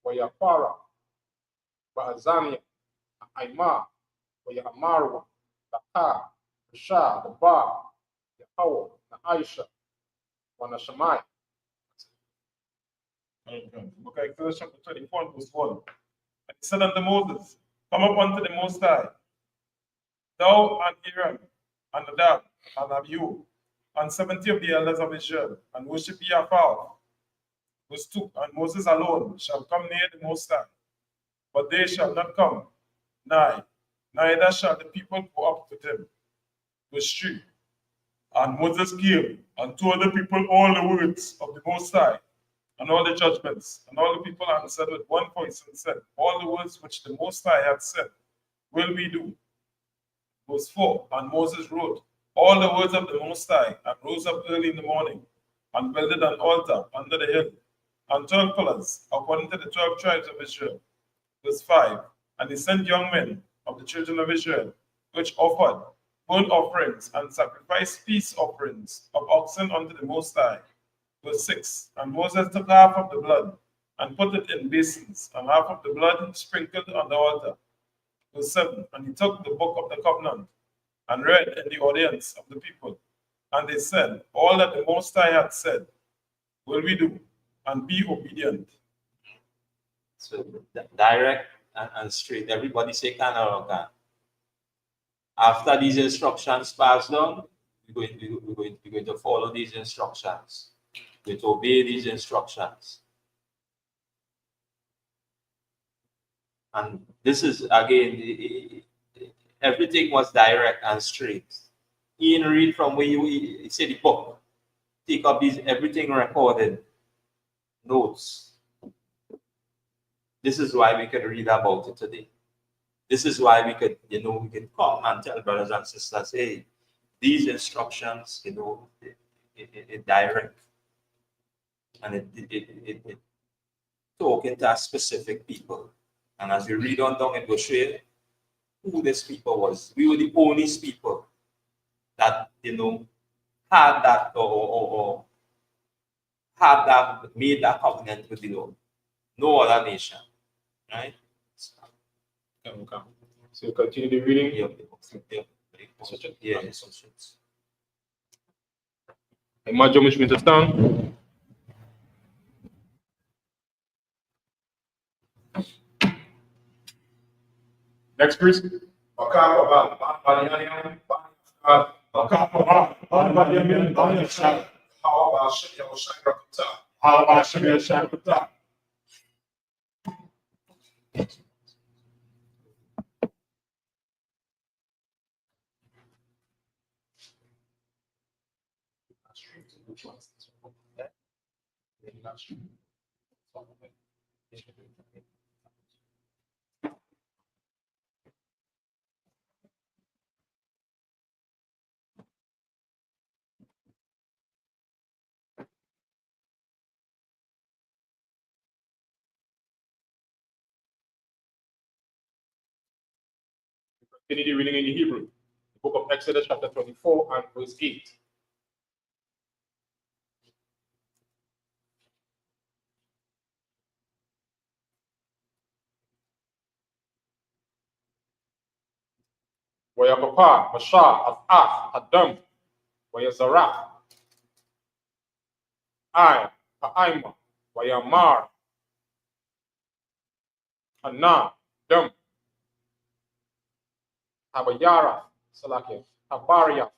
Wayapara, Baazania, Aima, Wayamarwa, Laka, Shah, the Ba, Yahweh, Aisha, Wanashamai. Book of Exodus chapter 24 and verse 1. And he said unto Moses, Come up unto the Most High, thou and Aaron, and Nadab, and Abihu, and 70 of the elders of Israel, and worship ye afar. Verse 2. And Moses alone shall come near the Most High, but they shall not come nigh, neither shall the people go up with him. Verse 3. And Moses came and told the people all the words of the Most High, and all the judgments. And all the people answered with one voice and said, All the words which the Most High hath said will we do. Verse 4. And Moses wrote all the words of the Most High, and rose up early in the morning, and builded an altar under the hill, and 12 pillars, according to the 12 tribes of Israel. Verse 5. And he sent young men of the children of Israel, which offered burnt offerings and sacrificed peace offerings of oxen unto the Most High. Verse 6. And Moses took half of the blood and put it in basins, and half of the blood sprinkled on the altar. Verse 7. And he took the book of the covenant and read in the audience of the people. And they said, All that the Most High had said will we do, and be obedient. So direct and straight. Everybody say can or can. After these instructions passed on, we're going to follow these instructions. We're going to obey these instructions. And this is, again, everything was direct and straight. Ian, read from where you say the book. Take up these, everything recorded. Notes. This is why we can read about it today. This is why we could, we can come and tell brothers and sisters, hey, these instructions, it direct, and it talking to a specific people. And as you read on down, it will show you who this people was. We were the only people that, had that or had that, made that covenant with the Lord. No other nation, right? Okay. So you continue the reading. Yeah. Imagine which means to stand. Next, please. Continue the reading in the Hebrew. The book of Exodus, chapter 24 and verse 8. Wayakapa, Mashah, Afaf, Adam, Wayazarah, I, Pa'aima, Wayamar, Anna, Dum, Habayara, Salakia, Habaria,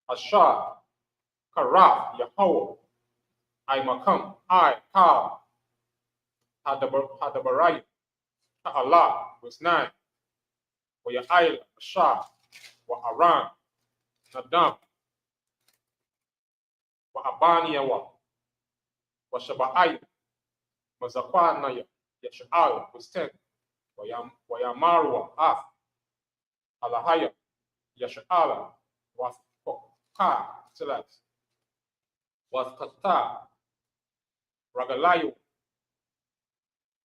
Ashar, Karaf, Yahweh, Aimakam, I, Ka, Hadabarai, Allah, was 9, Wayail, Ashar, Wa Aran, Nadam, Wa Abaniyawa, Wa Shaba'ai, Mazakwanaya, Yashal, was 10, Wayamarwa, Af, Alahaya, Yashala, was Ka, Silas, was Kata, Ragalayo,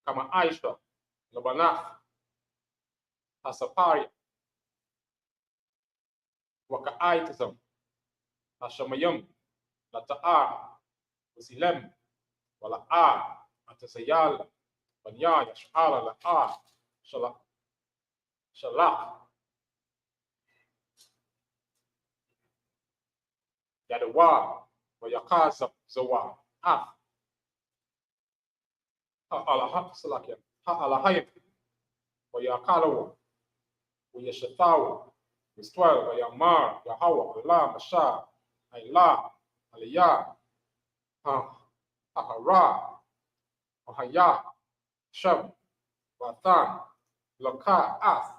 Kama Aisha, Labanah, Hasaparia, Wakaitism, Hashamayam, Lata'a, Wasilem, Wala'a, Atasayal, Banya, Yashala, La'a, Shalak, Yadawa, Wayakazam, Zawa, Af, Ha'alaha, Salakia, Ha'alahayim, Wayakalawa, Wayashatawa, was 12, Wayamar, Yahweh, Allah, Masha, Ayla, Aliyah, Ahara, Ohaya, Shab, Watan, Laka, Af,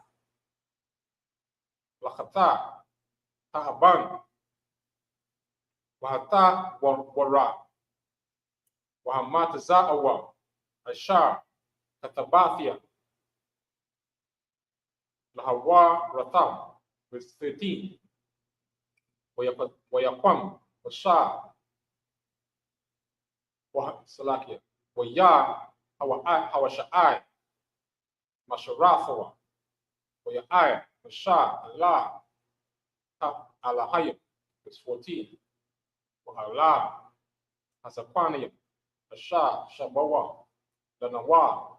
Lakata, Ta'aban, Wahata, Wara, Wahamata Za'awa, Ashar, Katabathia, Lahawa, Ratham, verse 13. Wayakwam, Washa, Salakia, Waya, Hawasha'ai, Masharafawa, Waya'ai, Masha, Allah, Alahayim, verse 14. Wahala, Hasapaniyam, Asha, Shabawa, Lanawa,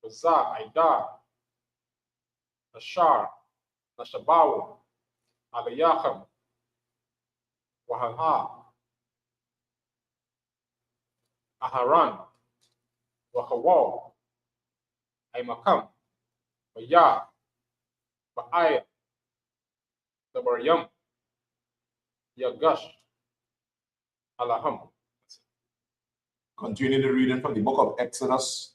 Baza, Aida, Ashar, Nashabawa, Alayacham, Wahalha, Aharan, Wahawa, Aimakam, Waya, Ba'aya, Tabaryam, Yagash, Alaham. Continue the reading from the book of Exodus,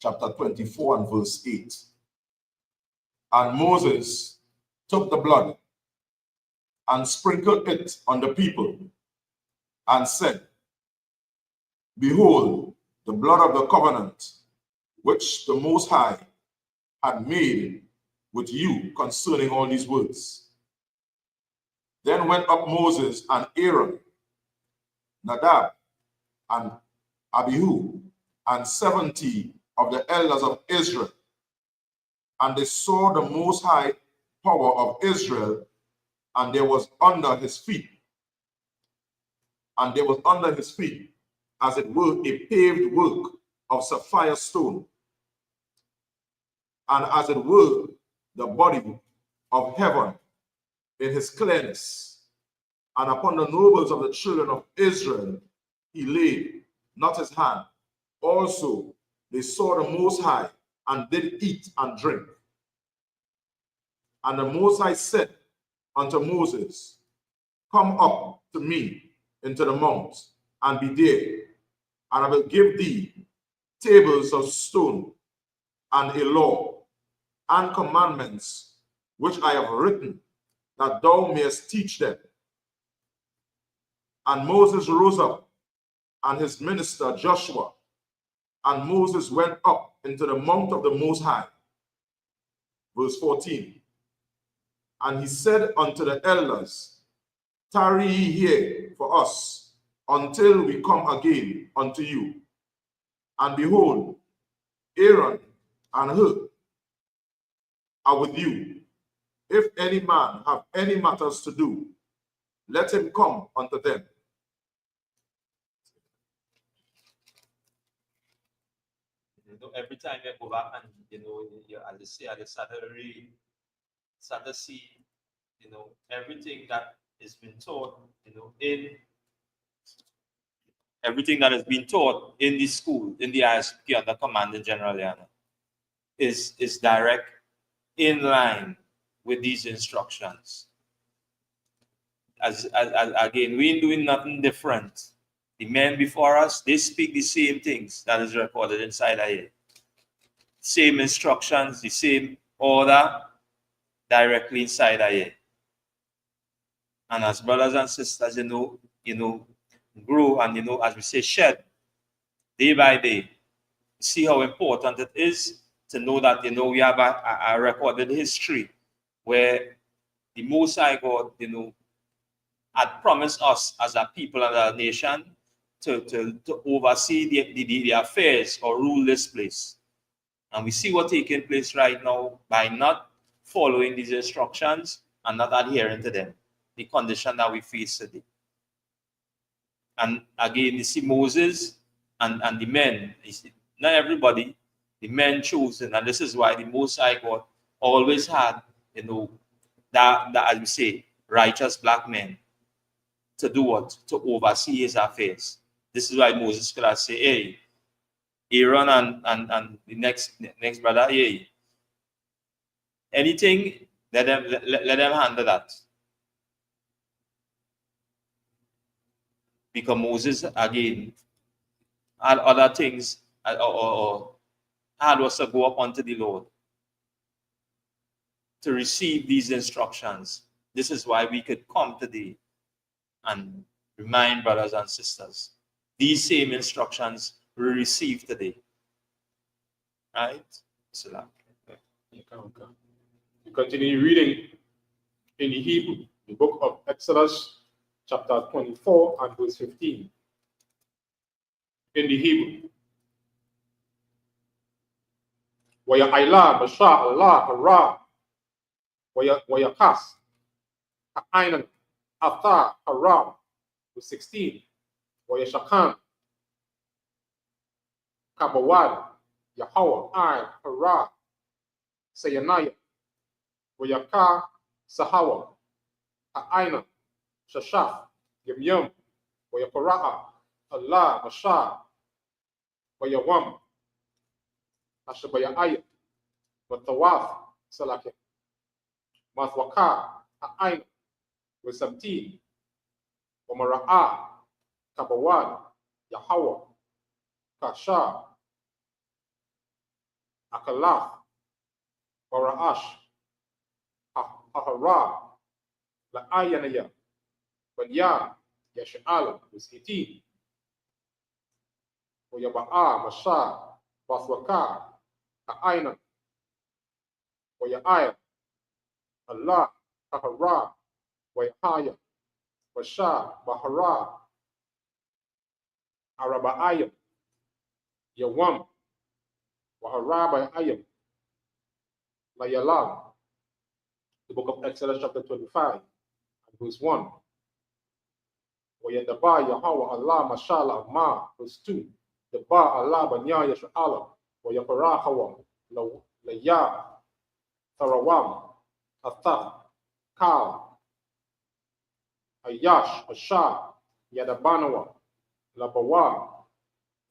chapter 24 and verse 8. And Moses took the blood and sprinkled it on the people and said, Behold, the blood of the covenant, which the Most High had made with you concerning all these words. Then went up Moses and Aaron, Nadab and Abihu, and 70 of the elders of Israel. And they saw the Most High power of Israel, and there was under his feet, as it were, a paved work of sapphire stone, and as it were, the body of heaven in his clearness. And upon the nobles of the children of Israel he laid not his hand. Also they saw the Most High, and did eat and drink. And the Most High said unto Moses, Come up to me into the mount, and be there, and I will give thee tables of stone, and a law, and commandments, which I have written, that thou mayest teach them. And Moses rose up, and his minister Joshua, and Moses went up into the mount of the Most High. Verse 14. And he said unto the elders, Tarry ye here for us, until we come again unto you. And behold, Aaron and Hur are with you. If any man have any matters to do, let him come unto them. Every time you go back and you as they say at the Saturday see, everything that is been taught, in everything that has been taught in the school, in the ISUPK under Commanding General is direct in line with these instructions. As again, we ain't doing nothing different. The men before us, they speak the same things that is recorded inside of here. Same instructions, the same order, directly inside of here. And as brothers and sisters, grow and as we say, shed day by day. See how important it is to know that we have a recorded history where the Most High God, had promised us as a people and a nation to oversee the affairs or rule this place. And we see what's taking place right now by not following these instructions and not adhering to them, the condition that we face today. And again, you see Moses and the men, not everybody, the men chosen, and this is why the Most High God always had, that as we say, righteous black men to do what? To oversee his affairs. This is why Moses could have said, hey, Aaron and the next brother, hey, anything, let them handle that. Because Moses, again, had other things, or had was to go up unto the Lord to receive these instructions. This is why we could come today and remind brothers and sisters, these same instructions we receive today. Right? So we continue reading in the Hebrew, the book of Exodus, chapter 24 and verse 15. In the Hebrew. Waya Ayla, Basha, Allah, Hara, Waya Kas, Ainan, Atha, Haram, verse 16. Waya Shakan, Kabawad, Yahweh, I, Hara, Sayanaya, Wayaka, Sahawa, Aina, Shashaf, Yum, Wayapara'a, Allah, Masha, Wayawam, Ashabaya Ayat, Watawaf, Salake, Mathwaka, Aina, Wasamti, Wamara'a, Kabawad, Yahweh, Kasha, Akalaf, Waraash, Ahara, La'ayanaya, Banya, Yash'al, was 18. Wayaba'a, Masha, Bathwaka, Aina, ويعايا الله أهرا ويحايا وشا بحرا Araba'ayim, Yawam, Waharabayim, Layalam, the book of Exodus, chapter 25, and verse 1. Wayadaba Yahweh Allah Mashallah Ma, verse 2. The Ba Allah Banya Yasha'ala, Wayaparahawa, Laya, Tarawam, Athah, Kal, Ayash, Asha, Yadabanawa, Labawa,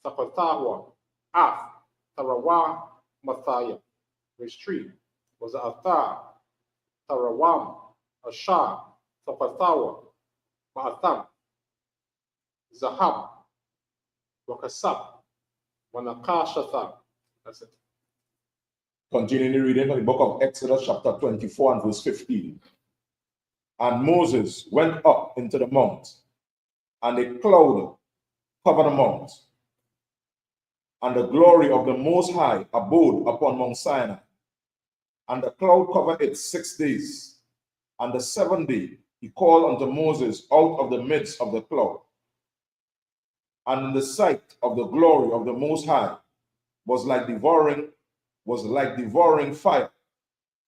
Sakatahwa, Af, Tarawa, Mathaya. Verse 3 was Athah, Tarawam, Asha, Sakathawa, Ma'atham, Zahab, Wakasab, Wanakashatha. That's it. Continuing reading from the book of Exodus, chapter 24 and verse 15. And Moses went up into the mount, and a cloud covered the mount, and the glory of the Most High abode upon Mount Sinai. And the cloud covered it 6 days. And the 7th day he called unto Moses out of the midst of the cloud. And in the sight of the glory of the Most High was like devouring fire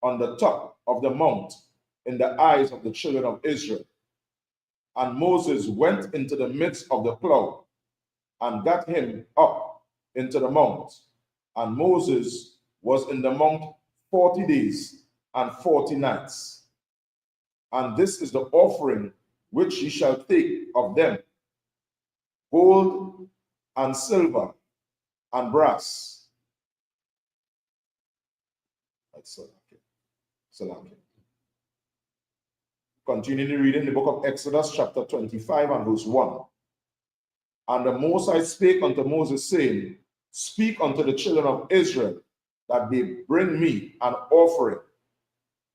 on the top of the mount in the eyes of the children of Israel. And Moses went into the midst of the cloud and got him up into the mount. And Moses was in the mount 40 days and 40 nights. And this is the offering which ye shall take of them: gold and silver and brass. That's okay. Continuing reading the book of Exodus, chapter 25 and verse 1. And the Most High spake unto Moses, saying, Speak unto the children of Israel, that they bring me an offering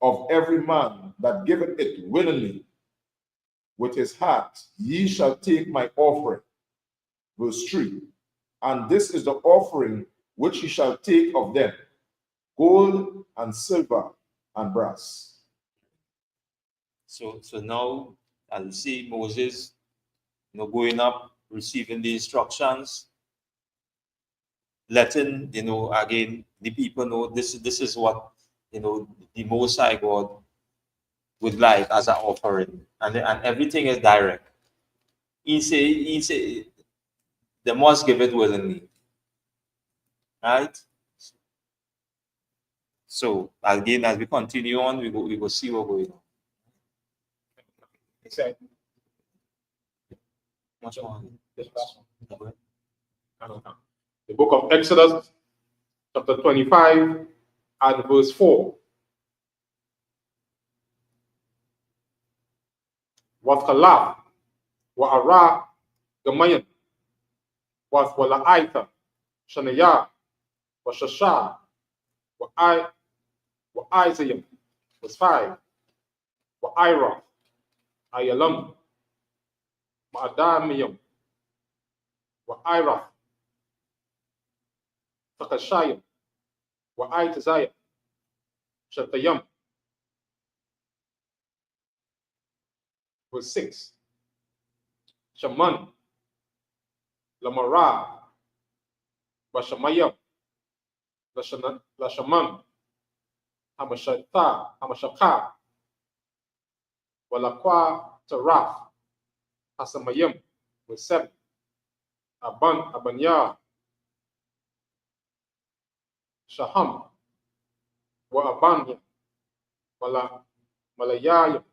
of every man that giveth it willingly with his heart. Ye shall take my offering. Verse 3. And this is the offering which ye shall take of them: gold and silver and brass. So now I'll see Moses, going up, receiving the instructions, letting again the people know this is what the Most High God would like as an offering, and everything is direct. He say they must give it willingly, right? So again, as we continue on, we go see what's going on. Exactly. Much more. This last one. The book of Exodus, chapter 25, and verse 4. Wakhalaf, Wa'ara, Gamayan, was Wala'aita, Shanaya, Washasha, Wa'izayim, was 5. Wa'ira, Ayalam, Ma'adamiyam, Wa'ira, Takashayim, Wa'aitazayim, Shatayam. Verse 6. Shaman, Lamara, Bashamayam, Lashaman, Hamashaka, Walakwa Taraf, Hasamayam. Verse 7. Abanya, Shaham, Wa Abanya, Malayayam,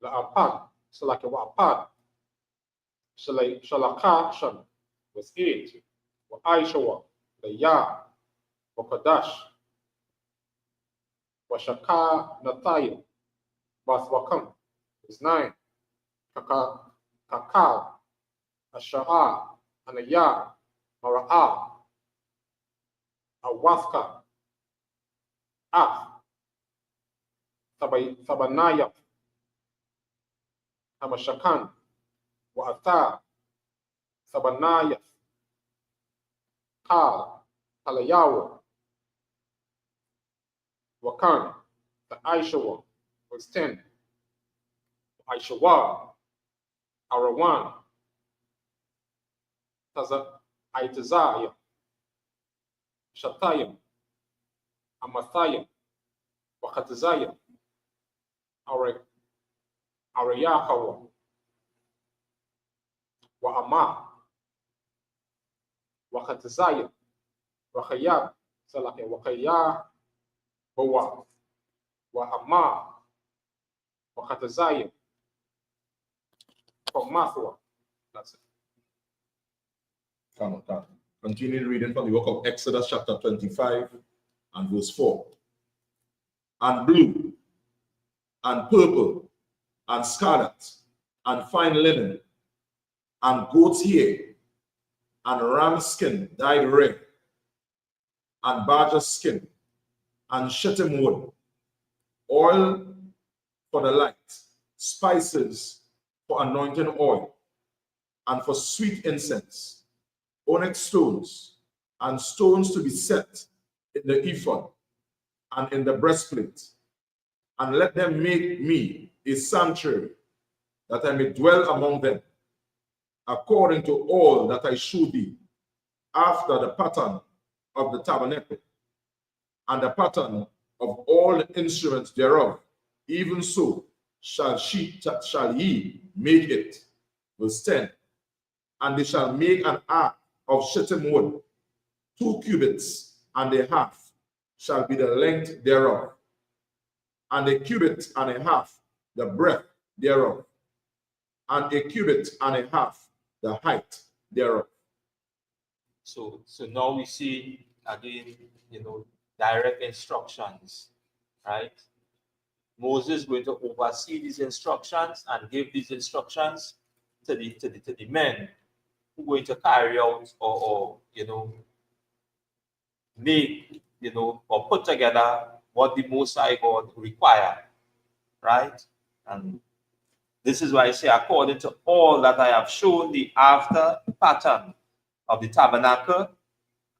La'apad, Salaka Wa'apad, Shalakashan, was 8. Wa'aishawa, Laya, Wakadash, Washaka Nataya, Baswakam, was 9. Kakal, Asha'a, Anaya, Mara'a, Awaska, Sabanaya, Hamashakan, Wa'ata, Sabanaya, Kal, Kalayawa, Wakan, the Aishawa, verse 10. Aishawa, Arawan, Itazaya, Shataya, Amathaya, Wakatazaya, Arayahawa, Wa'ama, Wakatazaya, Wakayab, Salake, Wakaya, Bawa, Wa'ama, Wakatazaya, Mathwa. That's it. Come on. Continue reading from the book of Exodus chapter 25 and verse 4. And blue, and purple, and scarlet, and fine linen, and goat's hair, and ram skin dyed red, and badger skin, and shittim wood, oil for the light, spices for anointing oil, and for sweet incense, onyx stones, and stones to be set in the ephod and in the breastplate. And let them make me a sanctuary, that I may dwell among them, according to all that I shewed thee, after the pattern of the tabernacle, and the pattern of all the instruments thereof, even so shall ye make it. Verse 10. And they shall make an ark of shittim wood, 2 cubits and a half shall be the length thereof, and a cubit and a half the breadth thereof, and a cubit and a half the height thereof. So now we see again, direct instructions, right? Moses going to oversee these instructions and give these instructions to the men who are going to carry out or make, or put together what the Most High God require, right? And this is why I say, according to all that I have shown thee, after the pattern of the tabernacle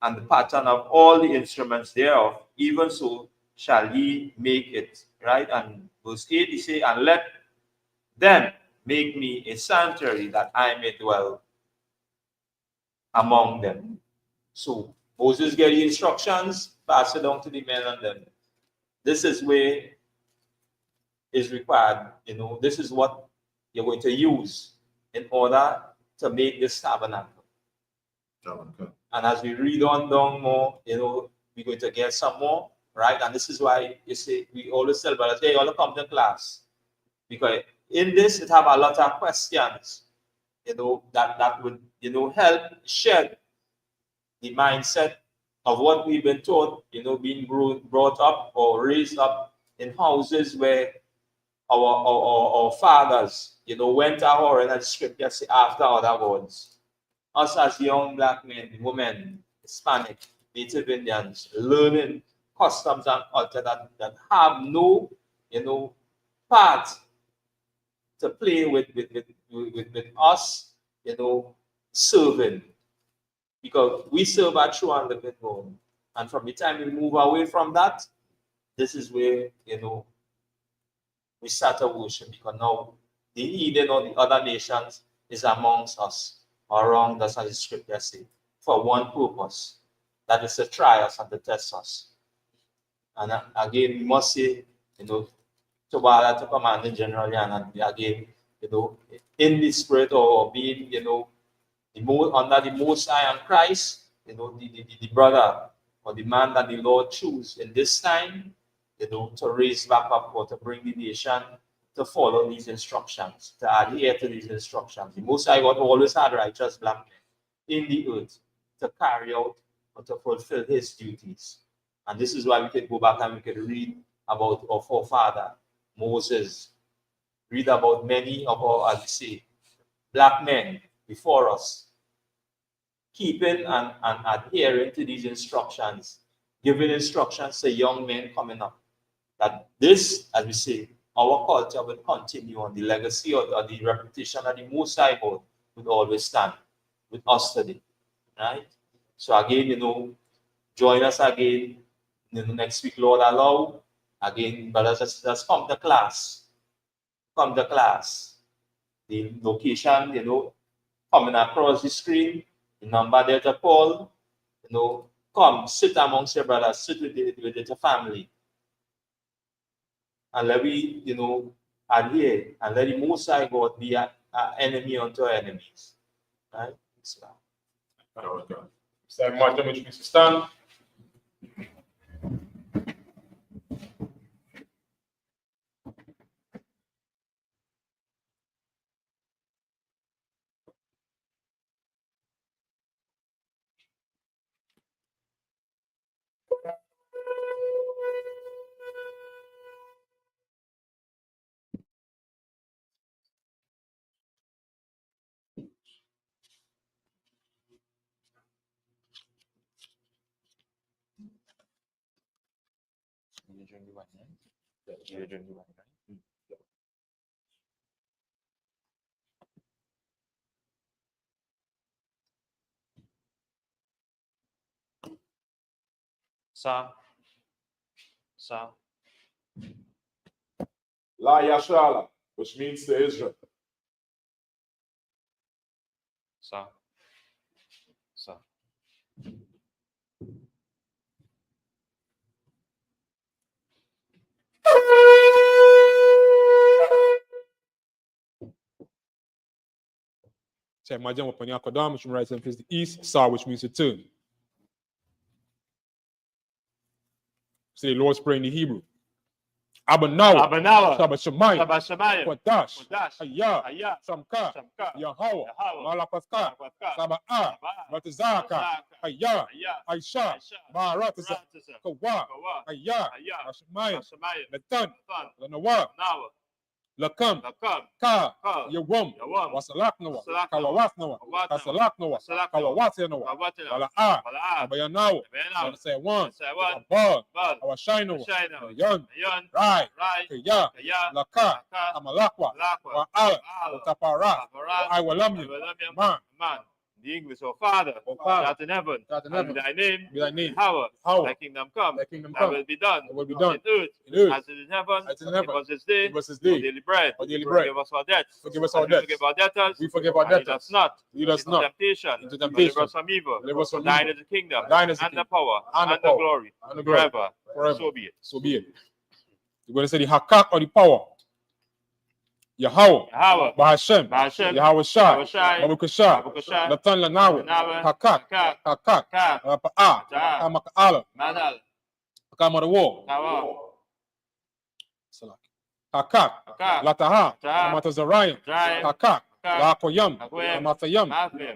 and the pattern of all the instruments thereof, even so shall ye make it, right? And verse 8, he say, and let them make me a sanctuary, that I may dwell among them. So Moses get the instructions, pass it on to the men, and then this is where is required. This is what you're going to use in order to make this tabernacle. And as we read on down more, we're going to get some more, right? And this is why you see, we always tell brothers, hey, you all come to class. Because in this, it have a lot of questions, that would, help shed the mindset of what we've been taught, being brought up or raised up in houses where our fathers, went out and the scripture say after other gods. Us as young black men, women, Hispanic, Native Indians, learning customs and culture that have no, part to play with us, serving. Because we serve a true and living God. And from the time we move away from that, this is where, we start to worship, because now the heathen or the other nations is amongst us, or around us, as the scripture says, for one purpose, that is to try us and to test us. And again, we must say, to command in general, and again, in the spirit, or being, under the Most High and Christ, the brother or the man that the Lord choose in this time, to raise back up or to bring the nation to follow these instructions, to adhere to these instructions. The Most High God always had righteous black men in the earth to carry out or to fulfill his duties. And this is why we can go back and we can read about our forefather, Moses, read about many of our, as we say, black men before us, keeping and adhering to these instructions, giving instructions to young men coming up, that this, as we say, our culture will continue on, the legacy or the reputation of the Most High God would always stand with us today, right? So again, join us again next week, Lord allow, Again, brothers and sisters, come to class. Come to class. The location, coming across the screen, the number there to call, come, sit amongst your brothers, sit with your family. And let we, adhere, and let the Most High God be our enemy unto our enemies. Right? Islam. Say, Martin, which means to stand. Sir. La Yashala, which means to Israel. Sir. Say, imagine upon your Kodam, which means right face the east, Sar, which means to turn. Say, the Lord's Prayer in the Hebrew. Abanawa, Shabbat Shemayim, Kodash, Ayah, Samka, Yahweh, Malapaska, Sabbath, Ratazaka, Ayah, Aisha, Maratasa, Kawa, Ayah, Shemayim, Natan, Lanawa, Lakam, Ka, Yawam, Wasalaknawa, Kawawasnawa, Kasalaknawa, Kawawasinawa, Wala, Abayanawa, Sewan, Abad, Awashinawa, Yan, Rai, Kaya, Laka, Amalakwa, Wa'ala, Utapara, Iwalamya, Man. The English, oh Father, that in heaven, be thy name, power, thy kingdom come, thy will be done, on earth, as it is in heaven, give us this day, our daily bread, forgive us our debts, forgive us our debts, forgive our debtors, we forgive our debtors, lead us not into temptation, deliver us from evil, thine is the kingdom, and the power, and the glory, forever, so be it. You're going to say the Hakak or the power. Yahweh, Bahashem, Yahweh Shai, Babukashah, Latan Lanawe, Hakak, Rapa'ah, Kamaka'ala, Kamarawo, Hakak, Lataha, Amatazarian, Hakak, Lakoyam, Amatayam,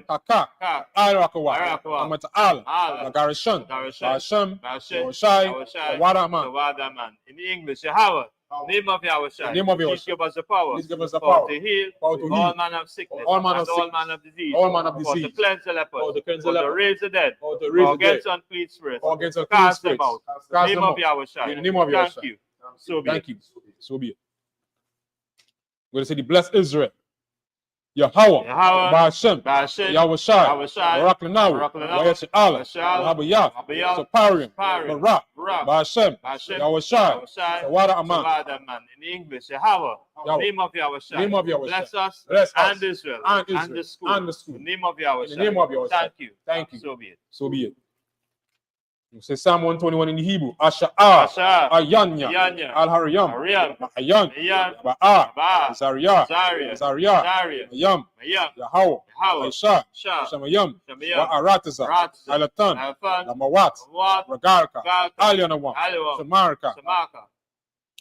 Hakak, Arakawa, Amata'al, Lagarishan, Bahashem, Yoshai, Wadaman. In English, Yahweh. Name of Yahweh. Please give us the power. To heal all manner of sickness, all manner of disease, to cleanse the lepers, to raise the dead, against unclean spirits, cast them out. Name of Yahweh. Thank you. So be it. We're going to say the blessed Israel. Yahweh, Bahashem, Yahweh Shai, Baraklanawi, Wayet'ala, Wahabiyah, Saparium, Barak, Bahashem, Yahweh Shai, Sawada Aman. In English, Yahweh, name of Yahweh, bless us, and Israel, and the school. The name of Yahweh, thank you. So be it. You say Psalm 121 in the Hebrew. Asha'ah, Ayanya, Al-Hariyam, Ma'ayan, Ba'a, Zariah, Mayam, Yahweh, Aisha, Shamayam, Wa'arataza, Alatan, Lamawat, Ragarka, Alyanawam, Shamarka,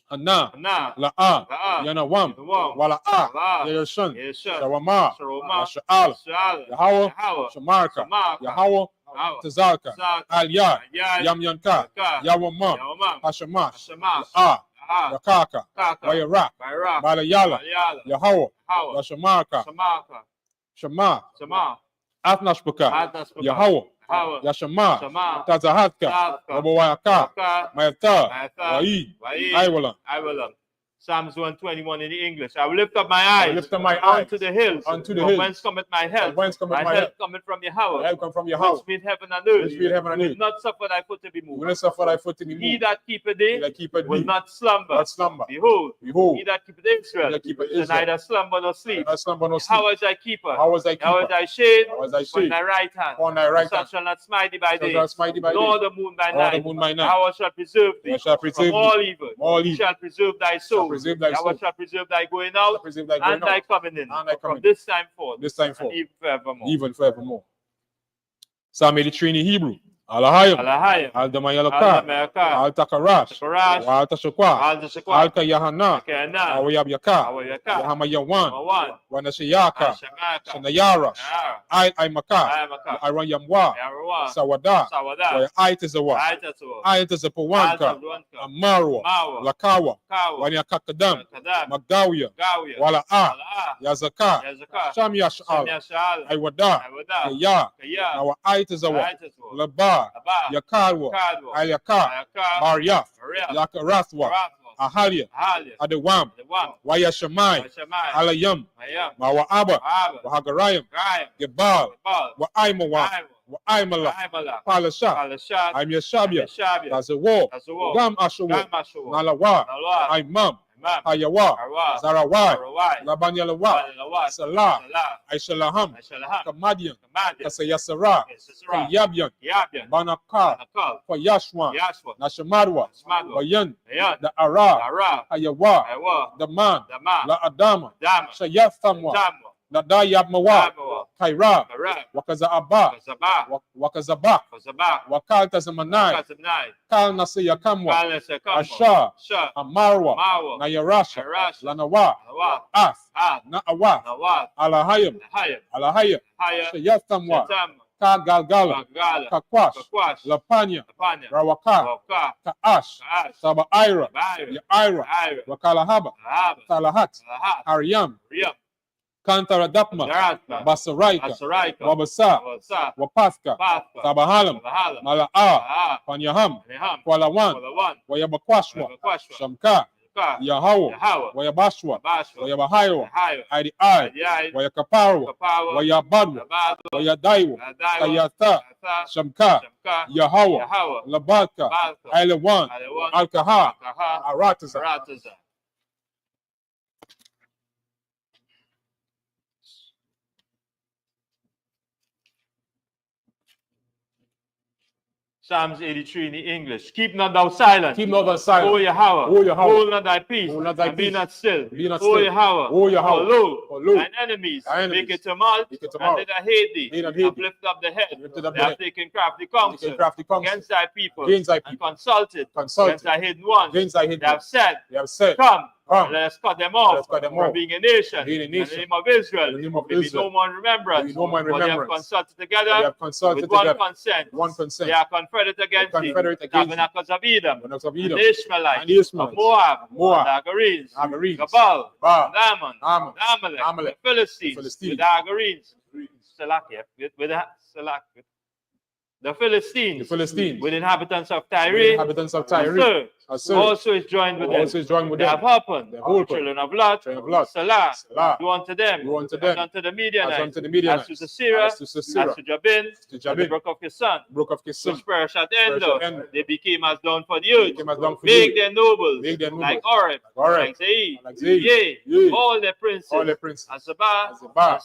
Anna, La'a, Yanawam, Wala'a, Yayashan, Shawama, Asha'al, Yahweh, Shamarka, Yahweh, Tazalka, Aliyah, Yamyanka, Yawamam, Hashamash, Rakaka, Wayarak, Balayala, Yahweh, Yashamarka, Shama, Atnashbuka, Yahweh, Yashama, Tazahatka, Rabawayaka, Mayata, Wai, Iwala, Psalms 121 in the English. I will lift up my I eyes will lift up my eyes unto the hills. unto the From hills. whence cometh my help? Whence cometh my help help? cometh from My Yahweh, help come from which Yahweh, made heaven and earth. which made heaven and Will earth. not suffer thy foot to be You moved. will not suffer thy foot to be He moved. that keepeth He thee that keepeth will thee not slumber. not slumber. Behold, Behold, he that keepeth Israel he that keepeth shall Israel neither slumber nor sleep. not slumber nor sleep. How is thy keeper? How is thy How is keeper? thy shade How is thy on shade thy right hand? upon thy right The sun hand? shall not smite thee by Shall day, not smite thee by nor day, the moon by nor the night. moon by night. Yahweh shall preserve thee Thou shalt preserve from all thee evil. from all He evil. shall preserve thy Shall soul. preserve thy Yahweh soul. shall preserve thy going Shall out preserve thy going and thy out coming in and thy coming from in. this time forth This time and forth, even forevermore. even forevermore. Psalm 83 in the Hebrew. Alahayim, Alahayim, Al Damayalaka, Al-Damayaka, Al Takarash, Takarash, Wa Al Tashakwa, Al Tashakwa, Al Kayahana, Takayana, Awayab Yaka, Awayaka, Yahamayawan, Mawan, Wanashiyaka, Ashamaka, Shanayarash, Yara, Ai Maka, Ayamaka, Aran Yamwa, Yarawa, Sawada, Sawada, Waya Aitazawa, Aitatua, Aitazapawanka, Altaduanka, Amarwa, Mawa, Lakawa, Kawa, Wanyakakadam, Kadam, Magawya, Gawya, Wala A, Ala'a, Yazaka, Yazaka, Sham Yashal, Samya Sha'al, Aiwada, Awada, Kaya, Kaya, Nawa Aitazawa, Aitatua, Laba, Aba, Yakarwa, Kadwa, Ayaka, Ayaka, Maria, Maria, Yakarathwa, Rathwa, Ahalia, Ahalia, Adewam, Adewam, Wayashamai, Washamai, Alayam, Mayam, Mawa Aba, Aba, Wahagarayam, Gaim, Gebal, Gebal, Wa Aimawa, Aima, Wa Aimala, Aimala, Palasha, Palashat, I'm Yashabia, Meshabia, Tazawo, Tazawo, Gam Ashawo, Gam Ashawo, Nalawa, Nalwa, Imam, Imam, Hayawa, Arwa, Zarawai, Arawai, Labanyalawa, Banalawat, Salah, Salah, Aishalaham, Ashalaham, Kamadian, Kamadia, Kasayasara, Sisera, Kayabian, Yabian, Banakar, Anakal, Fayashwan, Yashwa, Nashamarwa, Smadwa, Bayan, Ayan, the Ara, Ara, Hayawa, Aywa, the Man, Dama, La Adama, Dama, Shayathamwa, Tamwa, Nadayab Mawa, Damawa, Kaira, Karak, Wakaza Abba, Kazaba, Wakazabak, Kazaba, Wakalta Zamanai, Kazabnai, Kal Nasaya Kamwa, Kalnasa Kamwa, Asha, Shah, Amarwa, Mawa, Nayarasha, Narasha, Lanawa, Nawa, Ath, Ad, Naawa, Nawad, Alahayim, Hayam, Alahaya, Haya, Shayathamwa, Shatam, Ka Galgala, Bagala, Kakwash, Kakwash, Lapanya, Apanya, Rawaka, Waka, Kaash, Kaash, Saba Ira, Baira, Yaira, Ira, Wakalahaba, Rahab, Talahat, Lahat, Haryam, Riyam, Kantaradapma, Daratma, Basaraika, Asaraika, Wabasa, Wabasa, Wapaska, Pathka, Sabahalam, Sabahalam, Mala'a, Mala'a, Panyaham, Neham, Kwalawan, Walawan, Wayabakwashwa, Wabakwashwa, Shamka, Ka, Yahawa, Yahawa, Wayabashwa, Wabashwa, Wayabahaywa, Yahayo, Adi Ai, Adiyai, Wayakaparwa, Kapawa, Wayabadwa, Abadwa, Wayadaiwa, Adaiwa, Kayata, Ata, Shamka, Shamka, Yahawa, Yahawa, Labaka, Balka, Ailewan, Alewan, Alkaha, Akaha, Arataza. Arataza. Psalms 83 in the English. Keep not thou silent. Keep not thou silent. O Yahweh. O Yahweh. Hold not thy peace. Hold not thy and be peace. not still. Be not O still. Yahweh. O Yahweh. For For lo, thine enemies, thy enemies make a tumult, make a tumult, and that hate thee. they that hate Have thee. lifted up the head. Lifted up They the have head. taken crafty Taken counsel crafty counsel against thy people. against thy And people. consulted against thy hidden ones. Against thy hidden They have ones. said, They have said, Come, Come, and let us cut them let off us cut them from off being a nation. being a In the nation. name of Israel. In the name of There be Israel. no more in remembrance. There be no more in For they have remembrance. consulted They together have consulted with one together. consent. One consent. They are confederate against confederate thee. against Tabernacles of Edom, Tabernacles of and Edom, the Ishmaelites, and the Ishmaelites, of Moab, Moab, and the Agarenes, Agarenes, Gabal, Baal, and Ammon, Ammon, and Amalek, Amalek, the Philistines, the Philistines, with the Agarenes, Salakia, with the Philistines, with inhabitants of Tyre, with inhabitants of Tyre, also is joined with them. also is joined with They them. have opened They have the opened children of Lot, children of Lot, Salah, Salah, do unto them, do unto as them, unto the as Midianites, unto the Midianites, as to Sisera, as to Sisera, as to Jabin, to and the Jabin, brook of Kisan, brook of Kisum, which perish at perish at end. end. They became as down for the earth. Became as down for Make the their nobles, Make their nobles, like Oreb, Oreb, like Zeid, like Zeid, yea, yea, all their princes, all their princes, Azabah, Azabah, and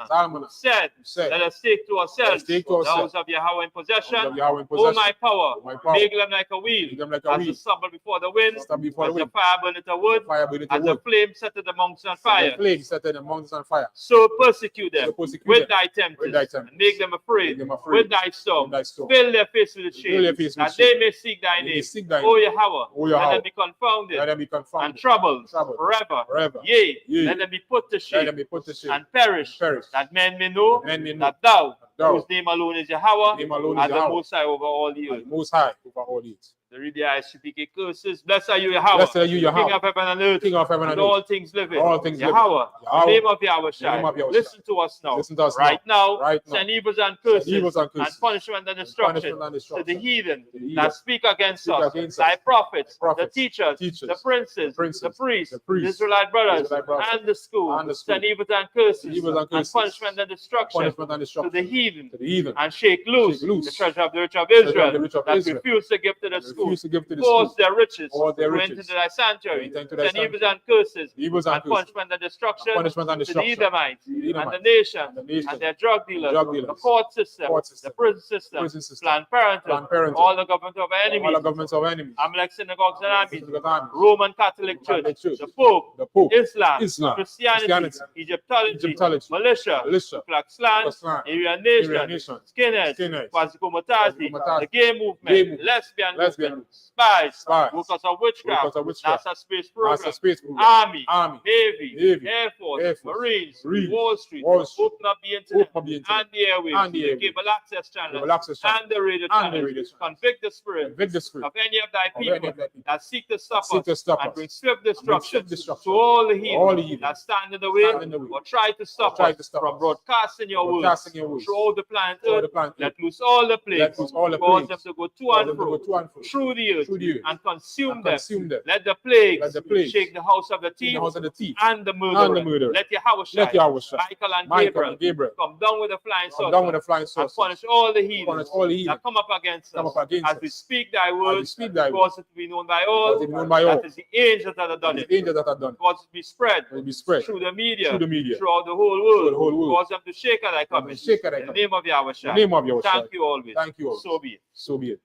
Salmon, said, said, let us take to ourselves take to the ourselves house of Yahweh in possession. of Yahweh in O possession. my power, O my power, make them like a wheel, make them like a as wheel, the stubble before the wind, stubble before as the the wind, fire burneth a wood, fire burneth a as the wood, flame setteth the mountains on the fire. flame set the mountains on fire. So persecute them So persecute with them thy with thy tempest, tempest, and make them afraid, make them afraid with thy storm. with thy storm. Fill their face with Fill their shame, face with that shame, they may seek thy they may name. seek thy O name. Yahweh, O let Yahweh, them be confounded let them be and confounded, troubled troubled forever. forever. Yea, Yea, let them be put to let shame them be put to shame, and perish, perish, that men may know that men may know that thou, that thou, whose name alone is Yahweh, name alone is art the Yahweh, Most High over all the and earth. Most High over all these. To read the ISUPK curses. Blessed are you, Yahweh. Blessed are you, Yahweh. King of heaven and earth. King of heaven and and earth. all things living. All things living. Yahweh. Yahweh. The name of Yahweh. The name of Yahweh. Listen to us now. Listen to us right now. Right now. Send evils and curses. Send evils and curses. Punishment and destruction. Punishment and destruction. To the heathen. To the heathen. That speak against Speak us. against Thy us. prophets. The prophets, The teachers. teachers, The princes. the princes, The priests. the priests, The Israelite brothers. Israelite brothers, And the school. and the school. Send evils and curses. Evils and curses. punishment and destruction. Punishment and destruction. To the heathen. To the heathen. And shake loose, Shake loose the treasure of the rich of treasure of Israel, the rich of that Israel, refuse to give to the that school, refuse to give to the force school, their riches, all their to riches, enter thy sanctuary, enter into thy send evils sanctuary, and curses, evils and curses, punishment and destruction, punishment and to the destruction, Edomites, to the Edomites, and the nation, and the nation, and their drug dealers, drug dealers, the court system, court system, the prison system, prison system, Planned Parenthood, Planned Parenthood, all the government of our all enemies, the governments of enemies, Amalek synagogues and armies, synagogue armies, Roman Catholic Catholic Church, Church, the Pope, the Pope, Islam, Islam, Christianity, Egyptology, militia, militia, Black Slan, Ku Klux Klan, Aryan Aryan Nation, Nation, Skinheads, Skinheads, Quasi-Comitazi, Quasi-Comitazi, the gay movement, gay movement, lesbian lesbian movement, spies, spies, workers of witchcraft, workers of witchcraft, NASA space program, NASA space program, Army, Army, Navy, Navy, Air Force, Air Force, Marines, Marines, Wall Street, Wall Street, open up the internet, open up the internet, and the airwaves, and the the airwaves, cable access channels, cable access channels, and the radio and the channels. radio channels. Convict the spirit Convict the spirit of any of thy of any people of thy people that seek to stop seek to us stop and us bring swift and bring destruction swift destruction to all the all the heathen heathen that stand in the way stand in the way or try to stop try us to stop from us broadcasting your words broadcasting your words throughout the planet throughout the earth. planet Let earth. loose all the Let plagues, loose all the cause them plagues, to go to cause and them to go fro to and fro through the earth through the earth and consume and them. consume them. Let the plagues Let the plagues shake the house of the in thief the house of the thief and the and murderer. the murderer. Let Yahweh Let Yahweh shine. Michael and Michael and Gabriel Gabriel come down with a flying come down with sword the flying and saucers, punish all the heathens punish all the heathen that come up against come us up against as we us. speak thy As we words, speak thy cause it to be known by all. Cause it be known by all. That is the angels that have done And it. the angels that have done it. Cause it to be spread Will be spread through the media, through the media, throughout the whole through world. the whole world. Cause them to shake at thy coming. shake at thy In the coming. name of Yahweh. In the name of Yahweh. Thank you always. Thank you always. So be it. So be it.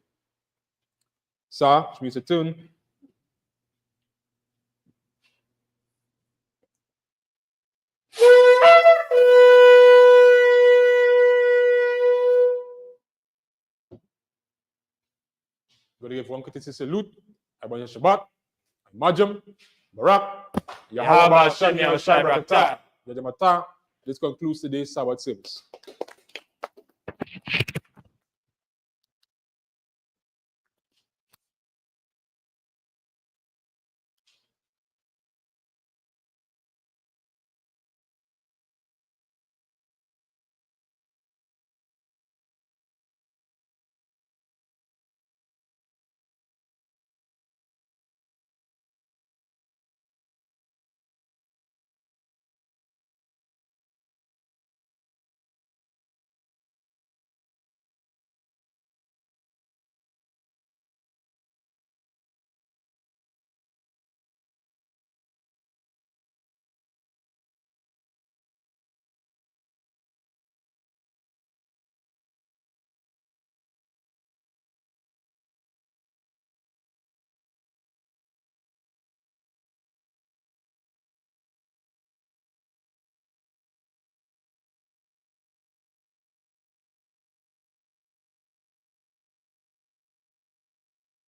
Sir, which means a turn. Going to give one courtesy salute. Abba Shabbat, Majam, Barak, Yahweh Hashem, Yahweh Shai Barakatah. This concludes today's Sabbath service.